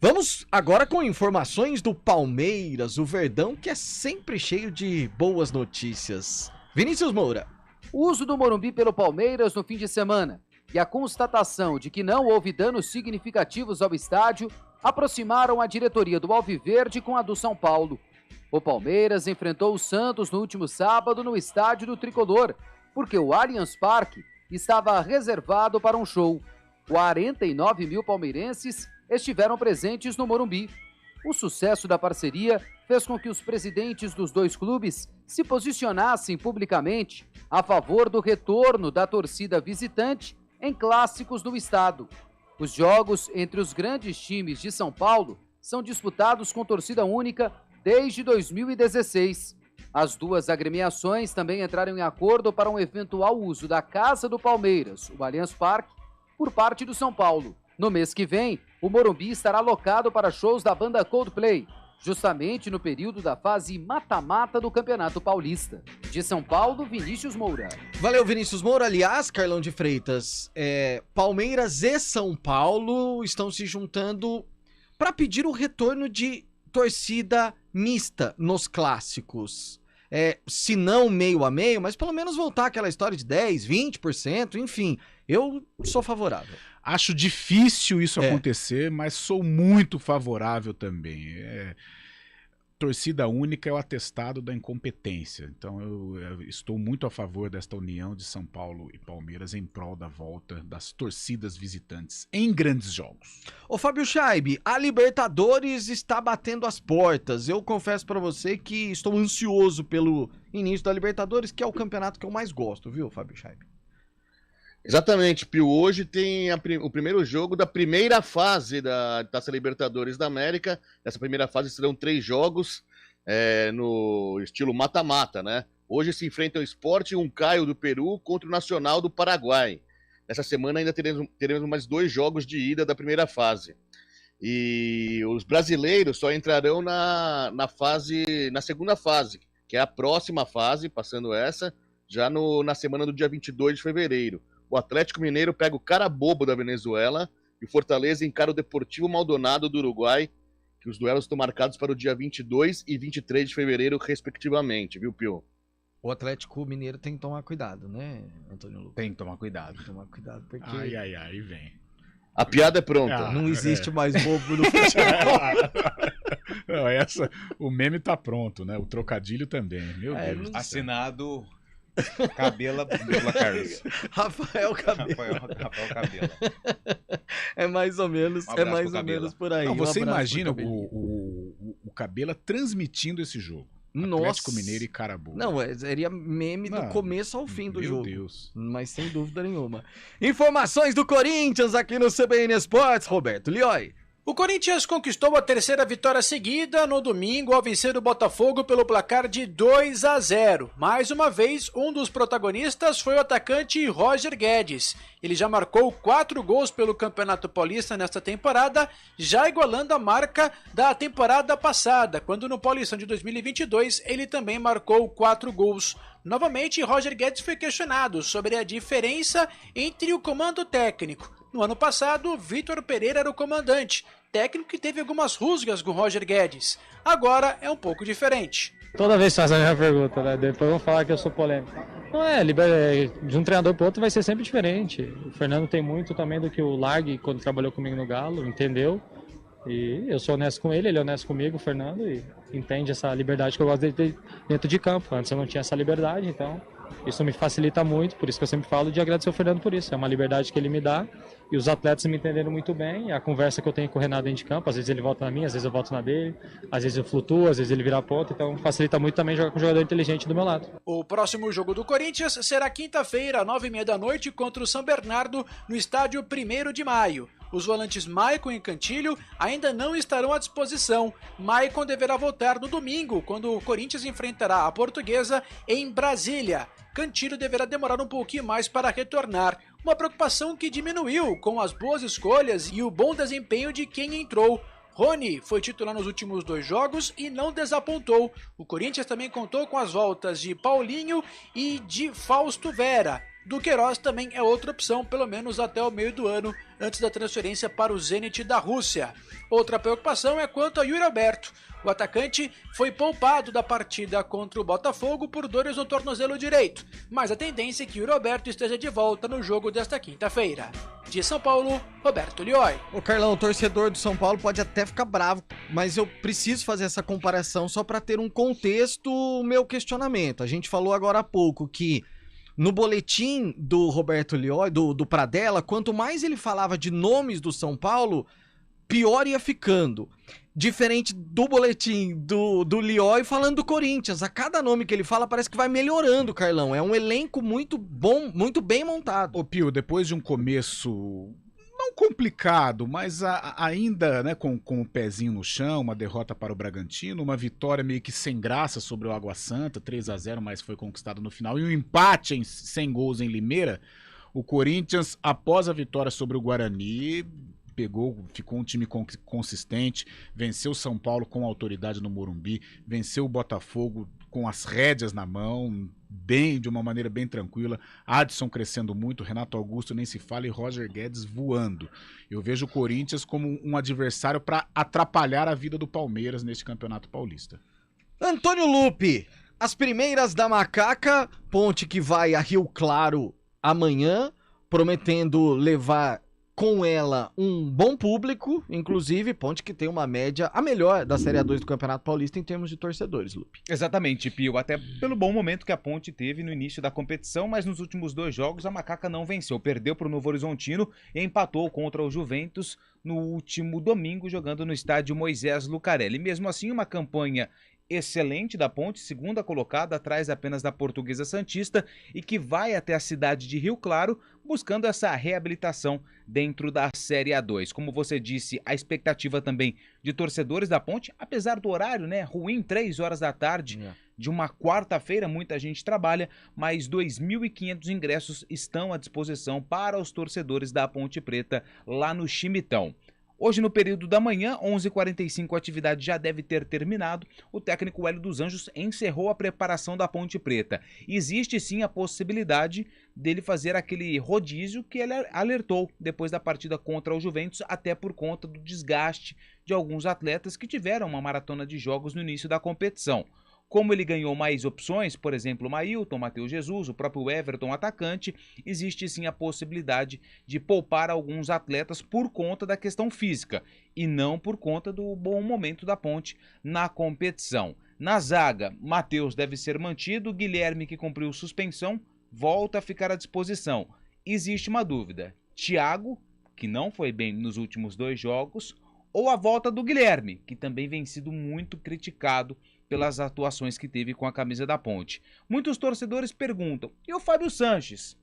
Vamos agora com informações do Palmeiras, o Verdão, que é sempre cheio de boas notícias. Vinícius Moura. O uso do Morumbi pelo Palmeiras no fim de semana e a constatação de que não houve danos significativos ao estádio aproximaram a diretoria do Alviverde com a do São Paulo. O Palmeiras enfrentou o Santos no último sábado no estádio do Tricolor, porque o Allianz Parque estava reservado para um show. 49 mil palmeirenses estiveram presentes no Morumbi. O sucesso da parceria fez com que os presidentes dos dois clubes se posicionassem publicamente a favor do retorno da torcida visitante em clássicos do estado. Os jogos entre os grandes times de São Paulo são disputados com torcida única desde 2016. As duas agremiações também entraram em acordo para um eventual uso da Casa do Palmeiras, o Allianz Parque, por parte do São Paulo. No mês que vem, o Morumbi estará alocado para shows da banda Coldplay, justamente no período da fase mata-mata do Campeonato Paulista. De São Paulo, Vinícius Moura. Valeu, Vinícius Moura. Aliás, Carlão de Freitas, Palmeiras e São Paulo estão se juntando para pedir o retorno de torcida mista nos clássicos. Se não meio a meio, mas pelo menos voltar aquela história de 10%, 20%, enfim. Eu sou favorável. Acho difícil isso acontecer, mas sou muito favorável também. Torcida única é o atestado da incompetência. Então eu estou muito a favor desta união de São Paulo e Palmeiras em prol da volta das torcidas visitantes em grandes jogos. Ô Fábio Scheibe, a Libertadores está batendo as portas. Eu confesso pra você que estou ansioso pelo início da Libertadores, que é o campeonato que eu mais gosto, viu, Fábio Scheibe? Exatamente, Pio. Hoje tem o primeiro jogo da primeira fase da Taça Libertadores da América. Nessa primeira fase serão 3 jogos no estilo mata-mata, né? Hoje se enfrenta o Sport Huancayo do Peru contra o Nacional do Paraguai. Nessa semana ainda teremos mais 2 jogos de ida da primeira fase. E os brasileiros só entrarão na segunda fase, que é a próxima fase, passando essa, já na semana do dia 22 de fevereiro. O Atlético Mineiro pega o Carabobo da Venezuela e o Fortaleza encara o Deportivo Maldonado do Uruguai, que os duelos estão marcados para o dia 22 e 23 de fevereiro, respectivamente, viu, Pio? O Atlético Mineiro tem que tomar cuidado, né, Antônio Lucas? Tem que tomar cuidado. Tem que tomar cuidado, porque... Ai, vem. A piada é pronta. Não existe mais bobo no futebol. Não, o meme tá pronto, né? O trocadilho também, meu Deus. Assinado... Cabela Dupla Carlos. Rafael Cabela. Rafael Cabela. É mais ou menos, por aí. Não, você imagina o Cabela transmitindo esse jogo. Nossa. Atlético Mineiro e Carabobo. Não, seria meme do começo ao fim do jogo. Meu Deus. Mas sem dúvida nenhuma. Informações do Corinthians aqui no CBN Esportes, Roberto Lioi. O Corinthians conquistou a 3ª vitória seguida no domingo ao vencer o Botafogo pelo placar de 2-0. Mais uma vez, um dos protagonistas foi o atacante Roger Guedes. Ele já marcou 4 gols pelo Campeonato Paulista nesta temporada, já igualando a marca da temporada passada, quando no Paulistão de 2022 ele também marcou 4 gols. Novamente, Roger Guedes foi questionado sobre a diferença entre o comando técnico. No ano passado, Vitor Pereira era o comandante, técnico que teve algumas rusgas com Roger Guedes. Agora é um pouco diferente. Toda vez faz a mesma pergunta, né? Depois vão falar que eu sou polêmico. Não de um treinador para outro vai ser sempre diferente. O Fernando tem muito também do que o Largue, quando trabalhou comigo no Galo, entendeu? E eu sou honesto com ele é honesto comigo, o Fernando, e entende essa liberdade que eu gosto de ter dentro de campo. Antes eu não tinha essa liberdade, então isso me facilita muito, por isso que eu sempre falo de agradecer o Fernando por isso. É uma liberdade que ele me dá e os atletas me entenderam muito bem. A conversa que eu tenho com o Renato dentro de campo, às vezes ele volta na minha, às vezes eu volto na dele, às vezes eu flutuo, às vezes ele vira a ponta, então facilita muito também jogar com um jogador inteligente do meu lado. O próximo jogo do Corinthians será quinta-feira, 9h30 contra o São Bernardo, no estádio 1º de Maio. Os volantes Maicon e Cantilho ainda não estarão à disposição. Maicon deverá voltar no domingo, quando o Corinthians enfrentará a Portuguesa em Brasília. Cantilho deverá demorar um pouquinho mais para retornar, uma preocupação que diminuiu com as boas escolhas e o bom desempenho de quem entrou. Rony foi titular nos últimos 2 jogos e não desapontou. O Corinthians também contou com as voltas de Paulinho e de Fausto Vera. Duqueiroz também é outra opção, pelo menos até o meio do ano, antes da transferência para o Zenit da Rússia. Outra preocupação é quanto a Yuri Alberto. O atacante foi poupado da partida contra o Botafogo por dores no tornozelo direito, mas a tendência é que Yuri Alberto esteja de volta no jogo desta quinta-feira. De São Paulo, Roberto Lioi. Ô Carlão, o torcedor do São Paulo pode até ficar bravo, mas eu preciso fazer essa comparação só para ter um contexto, o meu questionamento. A gente falou agora há pouco que no boletim do Roberto Lioi, do Pradella, quanto mais ele falava de nomes do São Paulo, pior ia ficando. Diferente do boletim do Lioi falando do Corinthians. A cada nome que ele fala parece que vai melhorando, Carlão. É um elenco muito bom, muito bem montado. Ô Pio, depois de um começo não complicado, mas ainda, né, com o pezinho no chão, uma derrota para o Bragantino, uma vitória meio que sem graça sobre o Água Santa, 3-0, mas foi conquistado no final, e um empate sem gols em Limeira, o Corinthians, após a vitória sobre o Guarani, ficou um time consistente, venceu o São Paulo com autoridade no Morumbi, venceu o Botafogo com as rédeas na mão, de uma maneira bem tranquila. Adson crescendo muito, Renato Augusto nem se fala e Roger Guedes voando. Eu vejo o Corinthians como um adversário para atrapalhar a vida do Palmeiras neste Campeonato Paulista. Antônio Lupi, as primeiras da Macaca, ponte que vai a Rio Claro amanhã, prometendo levar com ela um bom público, inclusive ponte que tem uma média, a melhor da Série A2 do Campeonato Paulista em termos de torcedores, Lupe. Exatamente, Pio, até pelo bom momento que a ponte teve no início da competição, mas nos últimos 2 jogos a Macaca não venceu, perdeu para o Novo Horizontino e empatou contra o Juventus no último domingo, jogando no estádio Moisés Lucarelli. Mesmo assim, uma campanha excelente da ponte, segunda colocada, atrás apenas da Portuguesa Santista, e que vai até a cidade de Rio Claro, buscando essa reabilitação dentro da Série A2. Como você disse, a expectativa também de torcedores da ponte, apesar do horário, né, ruim, 3 horas da tarde, de uma quarta-feira, muita gente trabalha, mas 2.500 ingressos estão à disposição para os torcedores da Ponte Preta lá no Chimitão. Hoje, no período da manhã, 11h45, a atividade já deve ter terminado. O técnico Hélio dos Anjos encerrou a preparação da Ponte Preta. Existe sim a possibilidade dele fazer aquele rodízio que ele alertou depois da partida contra o Juventus, até por conta do desgaste de alguns atletas que tiveram uma maratona de jogos no início da competição. Como ele ganhou mais opções, por exemplo, o Mailton, Matheus Jesus, o próprio Everton, atacante, existe sim a possibilidade de poupar alguns atletas por conta da questão física e não por conta do bom momento da ponte na competição. Na zaga, Matheus deve ser mantido, Guilherme, que cumpriu suspensão, volta a ficar à disposição. Existe uma dúvida, Thiago, que não foi bem nos últimos 2 jogos, ou a volta do Guilherme, que também vem sido muito criticado pelas atuações que teve com a camisa da ponte. Muitos torcedores perguntam, e o Fábio Sanches?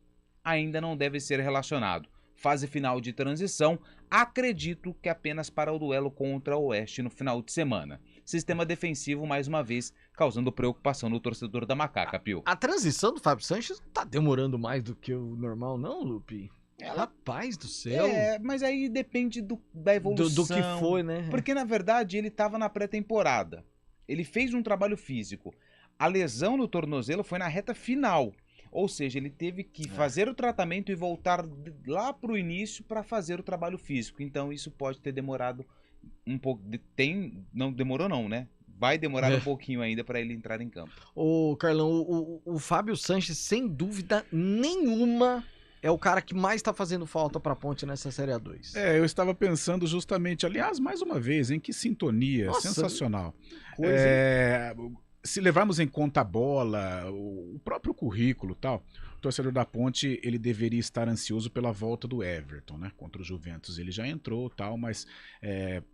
Ainda não deve ser relacionado. Fase final de transição, acredito que apenas para o duelo contra o Oeste no final de semana. Sistema defensivo, mais uma vez, causando preocupação no torcedor da Macaca, Pio. A transição do Fábio Sanches não tá demorando mais do que o normal, não, Lupe? Rapaz do céu. Mas aí depende da evolução. Do que foi, né? Porque, na verdade, ele estava na pré-temporada. Ele fez um trabalho físico. A lesão no tornozelo foi na reta final. Ou seja, ele teve que fazer o tratamento e voltar lá para o início para fazer o trabalho físico. Então, isso pode ter demorado um pouco. Não demorou não, né? Vai demorar um pouquinho ainda para ele entrar em campo. Ô, Carlão, o Fábio Sanches, sem dúvida nenhuma, é o cara que mais tá fazendo falta pra Ponte nessa Série A2. Eu estava pensando justamente, aliás, mais uma vez, em que sintonia, nossa, sensacional. Se levarmos em conta a bola, o próprio currículo e tal, o torcedor da Ponte, ele deveria estar ansioso pela volta do Everton, né? Contra o Juventus ele já entrou e tal, mas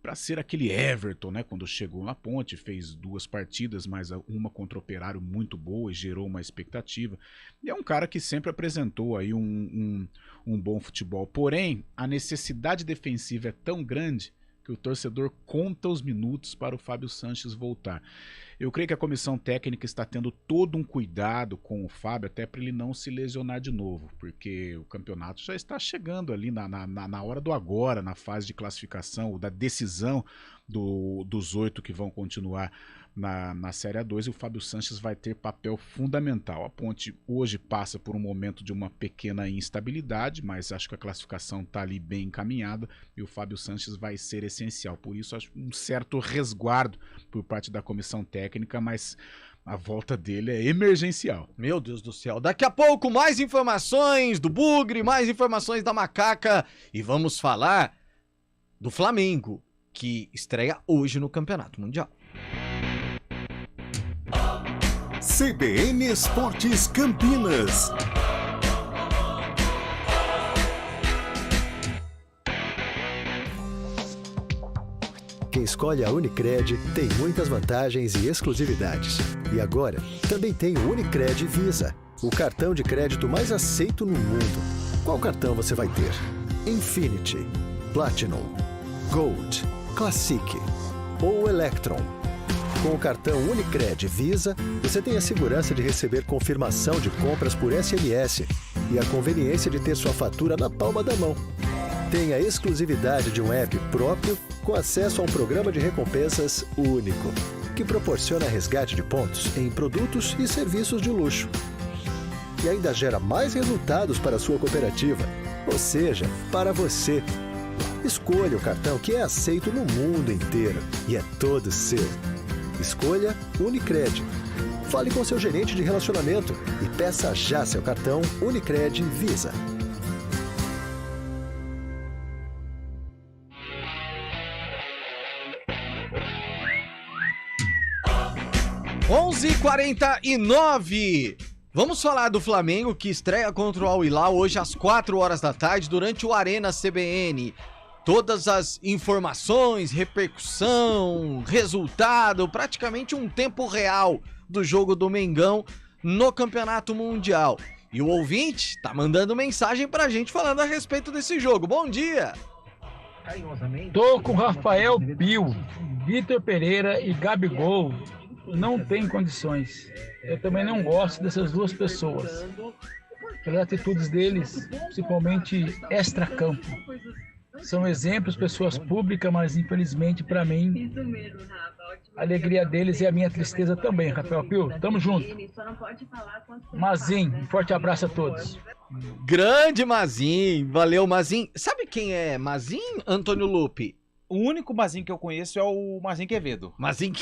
para ser aquele Everton, né? Quando chegou na Ponte, fez 2 partidas, mas uma contra o Operário muito boa e gerou uma expectativa. E é um cara que sempre apresentou aí um bom futebol. Porém, a necessidade defensiva é tão grande que o torcedor conta os minutos para o Fábio Sanches voltar. Eu creio que a comissão técnica está tendo todo um cuidado com o Fábio, até para ele não se lesionar de novo, porque o campeonato já está chegando ali na hora do agora, na fase de classificação, da decisão dos 8 que vão continuar na Série A2, e o Fábio Sanches vai ter papel fundamental. A Ponte hoje passa por um momento de uma pequena instabilidade, mas acho que a classificação está ali bem encaminhada e o Fábio Sanches vai ser essencial. Por isso, acho um certo resguardo por parte da comissão técnica, mas a volta dele é emergencial. Meu Deus do céu. Daqui a pouco, mais informações do Bugre, mais informações da Macaca, e vamos falar do Flamengo, que estreia hoje no Campeonato Mundial. CBN Esportes Campinas. Quem escolhe a Unicred tem muitas vantagens e exclusividades. E agora, também tem o Unicred Visa, o cartão de crédito mais aceito no mundo. Qual cartão você vai ter? Infinity, Platinum, Gold, Classic ou Electron? Com o cartão Unicred Visa, você tem a segurança de receber confirmação de compras por SMS e a conveniência de ter sua fatura na palma da mão. Tem a exclusividade de um app próprio com acesso a um programa de recompensas único, que proporciona resgate de pontos em produtos e serviços de luxo. E ainda gera mais resultados para a sua cooperativa, ou seja, para você. Escolha o cartão que é aceito no mundo inteiro e é todo seu. Escolha Unicred. Fale com seu gerente de relacionamento e peça já seu cartão Unicred Visa. (11h49). Vamos falar do Flamengo, que estreia contra o Al Hilal hoje às 4 horas da tarde durante o Arena CBN. Todas as informações, repercussão, resultado, praticamente um tempo real do jogo do Mengão no Campeonato Mundial. E o ouvinte tá mandando mensagem pra gente falando a respeito desse jogo. Bom dia! Tô com Rafael Pio, Vitor Pereira e Gabigol. Não tem condições. Eu também não gosto dessas duas pessoas. Pelas atitudes deles, principalmente extracampo. São exemplos, pessoas públicas, mas infelizmente para mim, a alegria deles é a minha tristeza também, Rafael Pio. Tamo junto. Mazin, um forte abraço a todos. Grande Mazin, valeu Mazin. Sabe quem é Mazin, Antônio Lupe? O único Mazin que eu conheço é o Mazin Quevedo. Mazin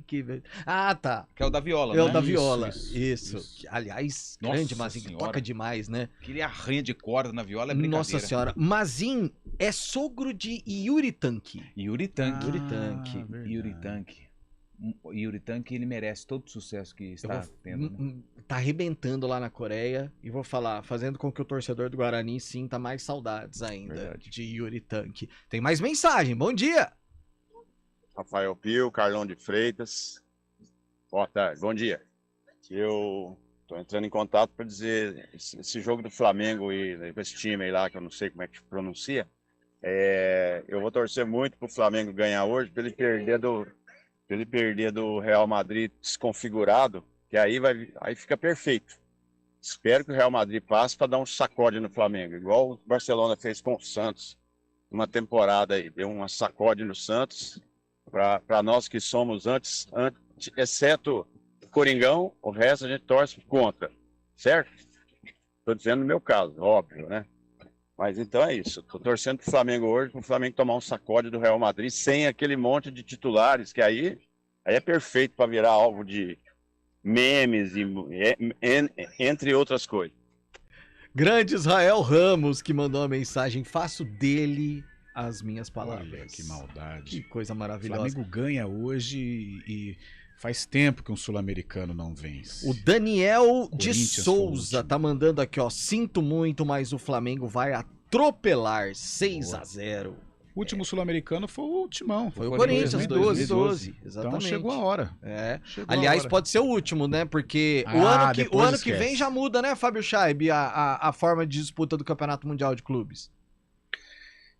Quevedo. Ah, tá. Que é o da viola, né? É o né? da viola. Isso. Aliás, Nossa grande Mazin, que senhora. toca demais, né? Aquele arranha de corda na viola é brincadeira. Nossa senhora. Mazin é sogro de Yuri Tanque. Yuri Tanque. Yuri Tanque. Yuri Tanque, ele merece todo o sucesso que está tendo. Né? Tá arrebentando lá na Coreia e vou falar, fazendo com que o torcedor do Guarani sinta mais saudades ainda de Yuri Tanque. Tem mais mensagem, bom dia! Rafael Pio, Carlão de Freitas. Boa tarde, bom dia. Eu tô entrando em contato para dizer, esse jogo do Flamengo e esse time aí lá, que eu não sei como é que pronuncia, eu vou torcer muito pro Flamengo ganhar hoje, para ele perder do Real Madrid desconfigurado, que aí fica perfeito. Espero que o Real Madrid passe para dar um sacode no Flamengo, igual o Barcelona fez com o Santos, uma temporada aí, deu uma sacode no Santos, para nós que somos antes, exceto o Coringão, o resto a gente torce contra, certo? Estou dizendo no meu caso, óbvio, né? Mas então é isso, estou torcendo pro Flamengo hoje, pro Flamengo tomar um sacode do Real Madrid, sem aquele monte de titulares, que aí é perfeito para virar alvo de memes, entre outras coisas. Grande Israel Ramos, que mandou uma mensagem, faço dele as minhas palavras. Olha, que maldade. Que coisa maravilhosa. O Flamengo ganha hoje e faz tempo que um sul-americano não vence. O Daniel de Souza tá mandando aqui, ó. Sinto muito, mas o Flamengo vai atropelar 6-0. O último sul-americano foi o Timão. Foi o Corinthians, 2012. Exatamente. Então chegou a hora. Aliás, pode ser o último, né? Porque o ano que vem já muda, né, Fábio Scheib, a forma de disputa do Campeonato Mundial de Clubes.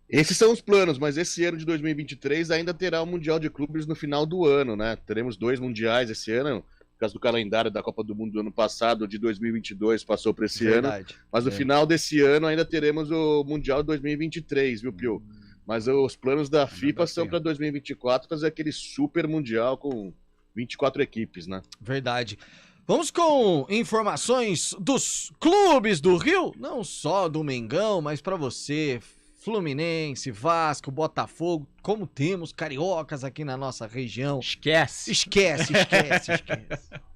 Esses são os planos, mas esse ano de 2023 ainda terá o Mundial de Clubes no final do ano, né? Teremos 2 mundiais esse ano, por causa do calendário da Copa do Mundo do ano passado, de 2022 passou para esse ano. Mas no final desse ano ainda teremos o Mundial 2023, viu, Pio? Mas os planos da FIFA são para 2024 fazer aquele super mundial com 24 equipes, né? Verdade. Vamos com informações dos clubes do Rio, não só do Mengão, mas para você, Fluminense, Vasco, Botafogo, como temos cariocas aqui na nossa região. Esquece. Esquece.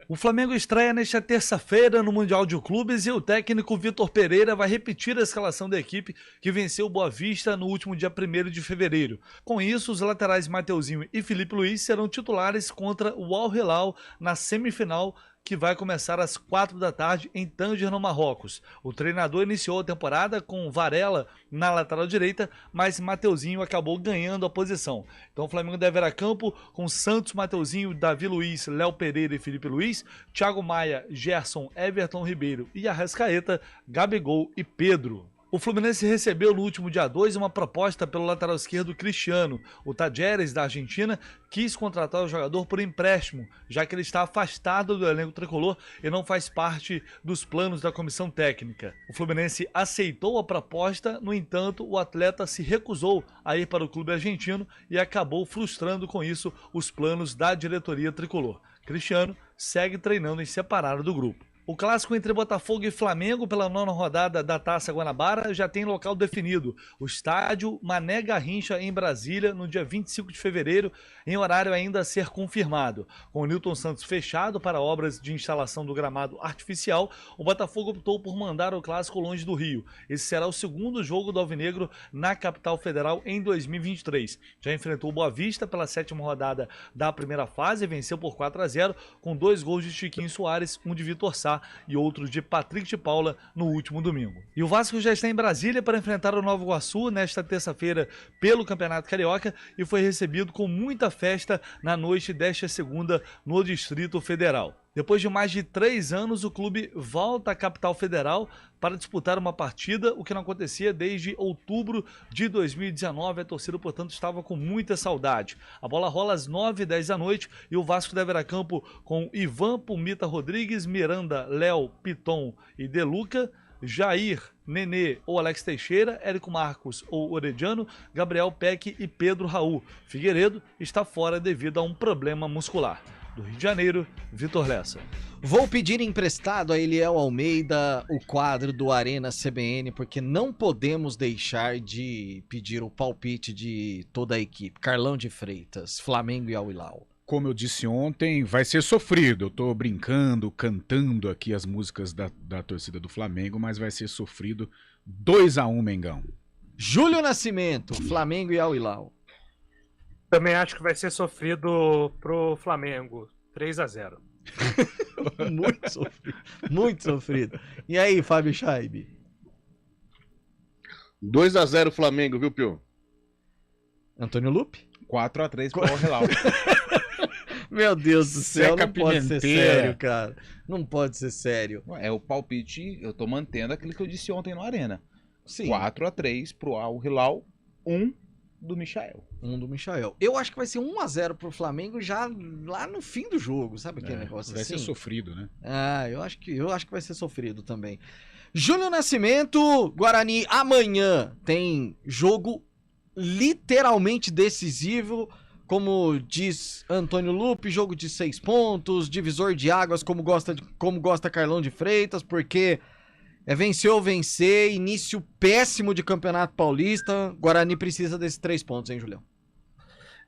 O Flamengo estreia nesta terça-feira no Mundial de Clubes e o técnico Vitor Pereira vai repetir a escalação da equipe que venceu o Boa Vista no último dia 1º de fevereiro. Com isso, os laterais Mateuzinho e Felipe Luiz serão titulares contra o Al Hilal na semifinal, que vai começar às 4 da tarde em Tanger, no Marrocos. O treinador iniciou a temporada com Varela na lateral direita, mas Mateuzinho acabou ganhando a posição. Então o Flamengo deve ir a campo com Santos, Mateuzinho, Davi Luiz, Léo Pereira e Felipe Luiz, Thiago Maia, Gerson, Everton Ribeiro e Arrascaeta, Gabigol e Pedro. O Fluminense recebeu no último dia 2 uma proposta pelo lateral esquerdo Cristiano. O Tajeres, da Argentina, quis contratar o jogador por empréstimo, já que ele está afastado do elenco tricolor e não faz parte dos planos da comissão técnica. O Fluminense aceitou a proposta, no entanto, o atleta se recusou a ir para o clube argentino e acabou frustrando com isso os planos da diretoria tricolor. Cristiano segue treinando em separado do grupo. O clássico entre Botafogo e Flamengo pela 9ª rodada da Taça Guanabara já tem local definido. O estádio Mané Garrincha, em Brasília, no dia 25 de fevereiro, em horário ainda a ser confirmado. Com o Nilton Santos fechado para obras de instalação do gramado artificial, o Botafogo optou por mandar o clássico longe do Rio. Esse será o segundo jogo do Alvinegro na capital federal em 2023. Já enfrentou o Boa Vista pela 7ª rodada da primeira fase e venceu por 4-0, com 2 gols de Chiquinho Soares, um de Vitor Sá e outro de Patrick de Paula no último domingo. E o Vasco já está em Brasília para enfrentar o Nova Iguaçu nesta terça-feira pelo Campeonato Carioca e foi recebido com muita festa na noite desta segunda no Distrito Federal. Depois de mais de 3 anos, o clube volta à capital federal para disputar uma partida, o que não acontecia desde outubro de 2019. A torcida, portanto, estava com muita saudade. A bola rola às 9h10 da noite e o Vasco deve ir a campo com Ivan Pumita Rodrigues, Miranda, Léo, Piton e Deluca, Jair, Nenê ou Alex Teixeira, Érico Marcos ou Orediano, Gabriel Peck e Pedro Raul. Figueiredo está fora devido a um problema muscular. Do Rio de Janeiro, Vitor Lessa. Vou pedir emprestado a Eliel Almeida o quadro do Arena CBN, porque não podemos deixar de pedir o palpite de toda a equipe. Carlão de Freitas, Flamengo e Al Hilal. Como eu disse ontem, vai ser sofrido. Eu tô brincando, cantando aqui as músicas da torcida do Flamengo, mas vai ser sofrido. 2-1, Mengão. Júlio Nascimento, Flamengo e Al Hilal. Também acho que vai ser sofrido pro Flamengo. 3-0. Muito sofrido. Muito sofrido. E aí, Fábio Scheibe? 2-0 Flamengo, viu, Pio? Antônio Lupe? 4-3 pro Al Hilal. Meu Deus do céu, Seca não pode ser sério, cara. Não pode ser sério. É o palpite, eu tô mantendo aquilo que eu disse ontem no Arena. Sim. 4-3 pro Al Hilal, 1 do Michael. 1 do Michael. Eu acho que vai ser 1-0 pro Flamengo já lá no fim do jogo, sabe aquele negócio vai assim? Vai ser sofrido, né? Ah, eu acho que vai ser sofrido também. Júlio Nascimento, Guarani, amanhã tem jogo literalmente decisivo, como diz Antônio Lupe, jogo de 6 pontos, divisor de águas, como gosta Carlão de Freitas, porque é vencer ou vencer, início péssimo de Campeonato Paulista. Guarani precisa desses 3 pontos, hein, Julião?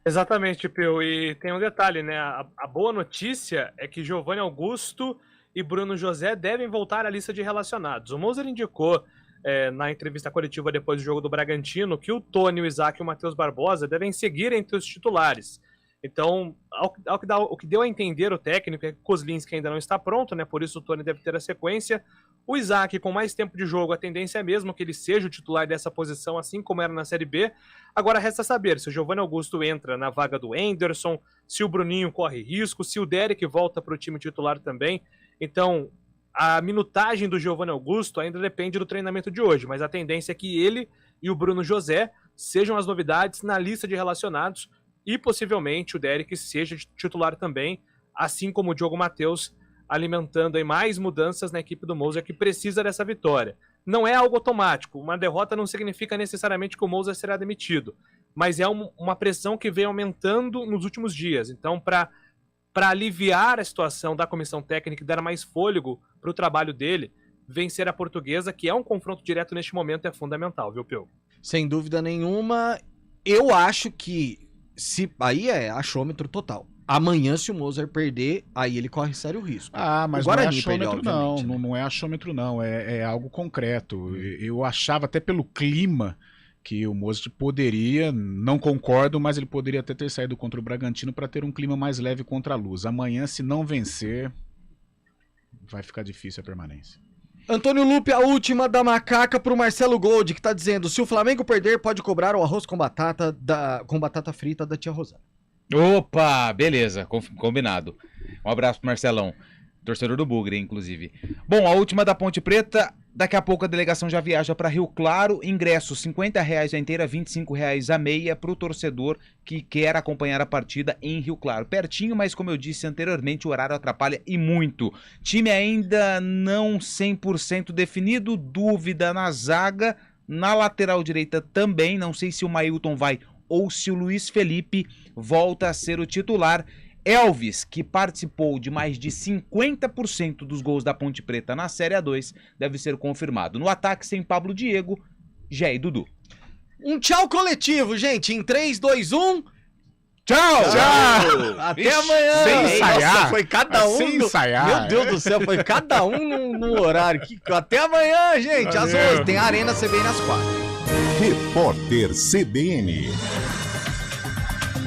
Exatamente, Pio. E tem um detalhe, né? A boa notícia é que Giovanni Augusto e Bruno José devem voltar à lista de relacionados. O Moser indicou na entrevista coletiva depois do jogo do Bragantino que o Tony, o Isaac e o Matheus Barbosa devem seguir entre os titulares. Então, o que deu a entender o técnico é que Kozlinski ainda não está pronto, né? Por isso o Tony deve ter a sequência. O Isaac, com mais tempo de jogo, a tendência é mesmo que ele seja o titular dessa posição, assim como era na Série B. Agora resta saber se o Giovanni Augusto entra na vaga do Anderson, se o Bruninho corre risco, se o Derek volta para o time titular também. Então, a minutagem do Giovanni Augusto ainda depende do treinamento de hoje, mas a tendência é que ele e o Bruno José sejam as novidades na lista de relacionados e possivelmente o Derek seja titular também, assim como o Diogo Matheus, alimentando aí mais mudanças na equipe do Moser, que precisa dessa vitória. Não é algo automático, uma derrota não significa necessariamente que o Moser será demitido, mas é uma pressão que vem aumentando nos últimos dias. Então, para aliviar a situação da comissão técnica e dar mais fôlego para o trabalho dele, vencer a Portuguesa, que é um confronto direto neste momento, é fundamental, viu, Pio? Sem dúvida nenhuma, eu acho que aí é achômetro total. Amanhã, se o Moser perder, aí ele corre sério risco. Mas o Guarani não é achômetro, perdeu, não. Não é achômetro, não. É algo concreto. Eu achava até pelo clima que o Moser poderia, não concordo, mas ele poderia até ter saído contra o Bragantino para ter um clima mais leve contra a Luz. Amanhã, se não vencer, vai ficar difícil a permanência. Antônio Lupe, a última da macaca pro Marcelo Gold, que tá dizendo: se o Flamengo perder, pode cobrar o arroz com batata frita da tia Rosana. Opa, beleza, combinado. Um abraço pro Marcelão, torcedor do Bugre, inclusive. Bom, a última da Ponte Preta, daqui a pouco a delegação já viaja para Rio Claro, ingressos R$50 a inteira, R$25 a meia pro torcedor que quer acompanhar a partida em Rio Claro. Pertinho, mas como eu disse anteriormente, o horário atrapalha e muito. Time ainda não 100% definido, dúvida na zaga, na lateral direita também, não sei se o Mailton vai ou se o Luiz Felipe volta a ser o titular. Elvis, que participou de mais de 50% dos gols da Ponte Preta na Série A2, deve ser confirmado. No ataque, sem Pablo Diego, Jé e Dudu. Um tchau coletivo, gente, em 3, 2, 1... Tchau! Tchau! Até amanhã! Sem ensaiar! Nossa, foi cada um... Sem ensaiar! Meu Deus do céu, foi cada um no horário. Até amanhã, gente! Às 11, tem a Arena CBN às 4. Repórter CBN.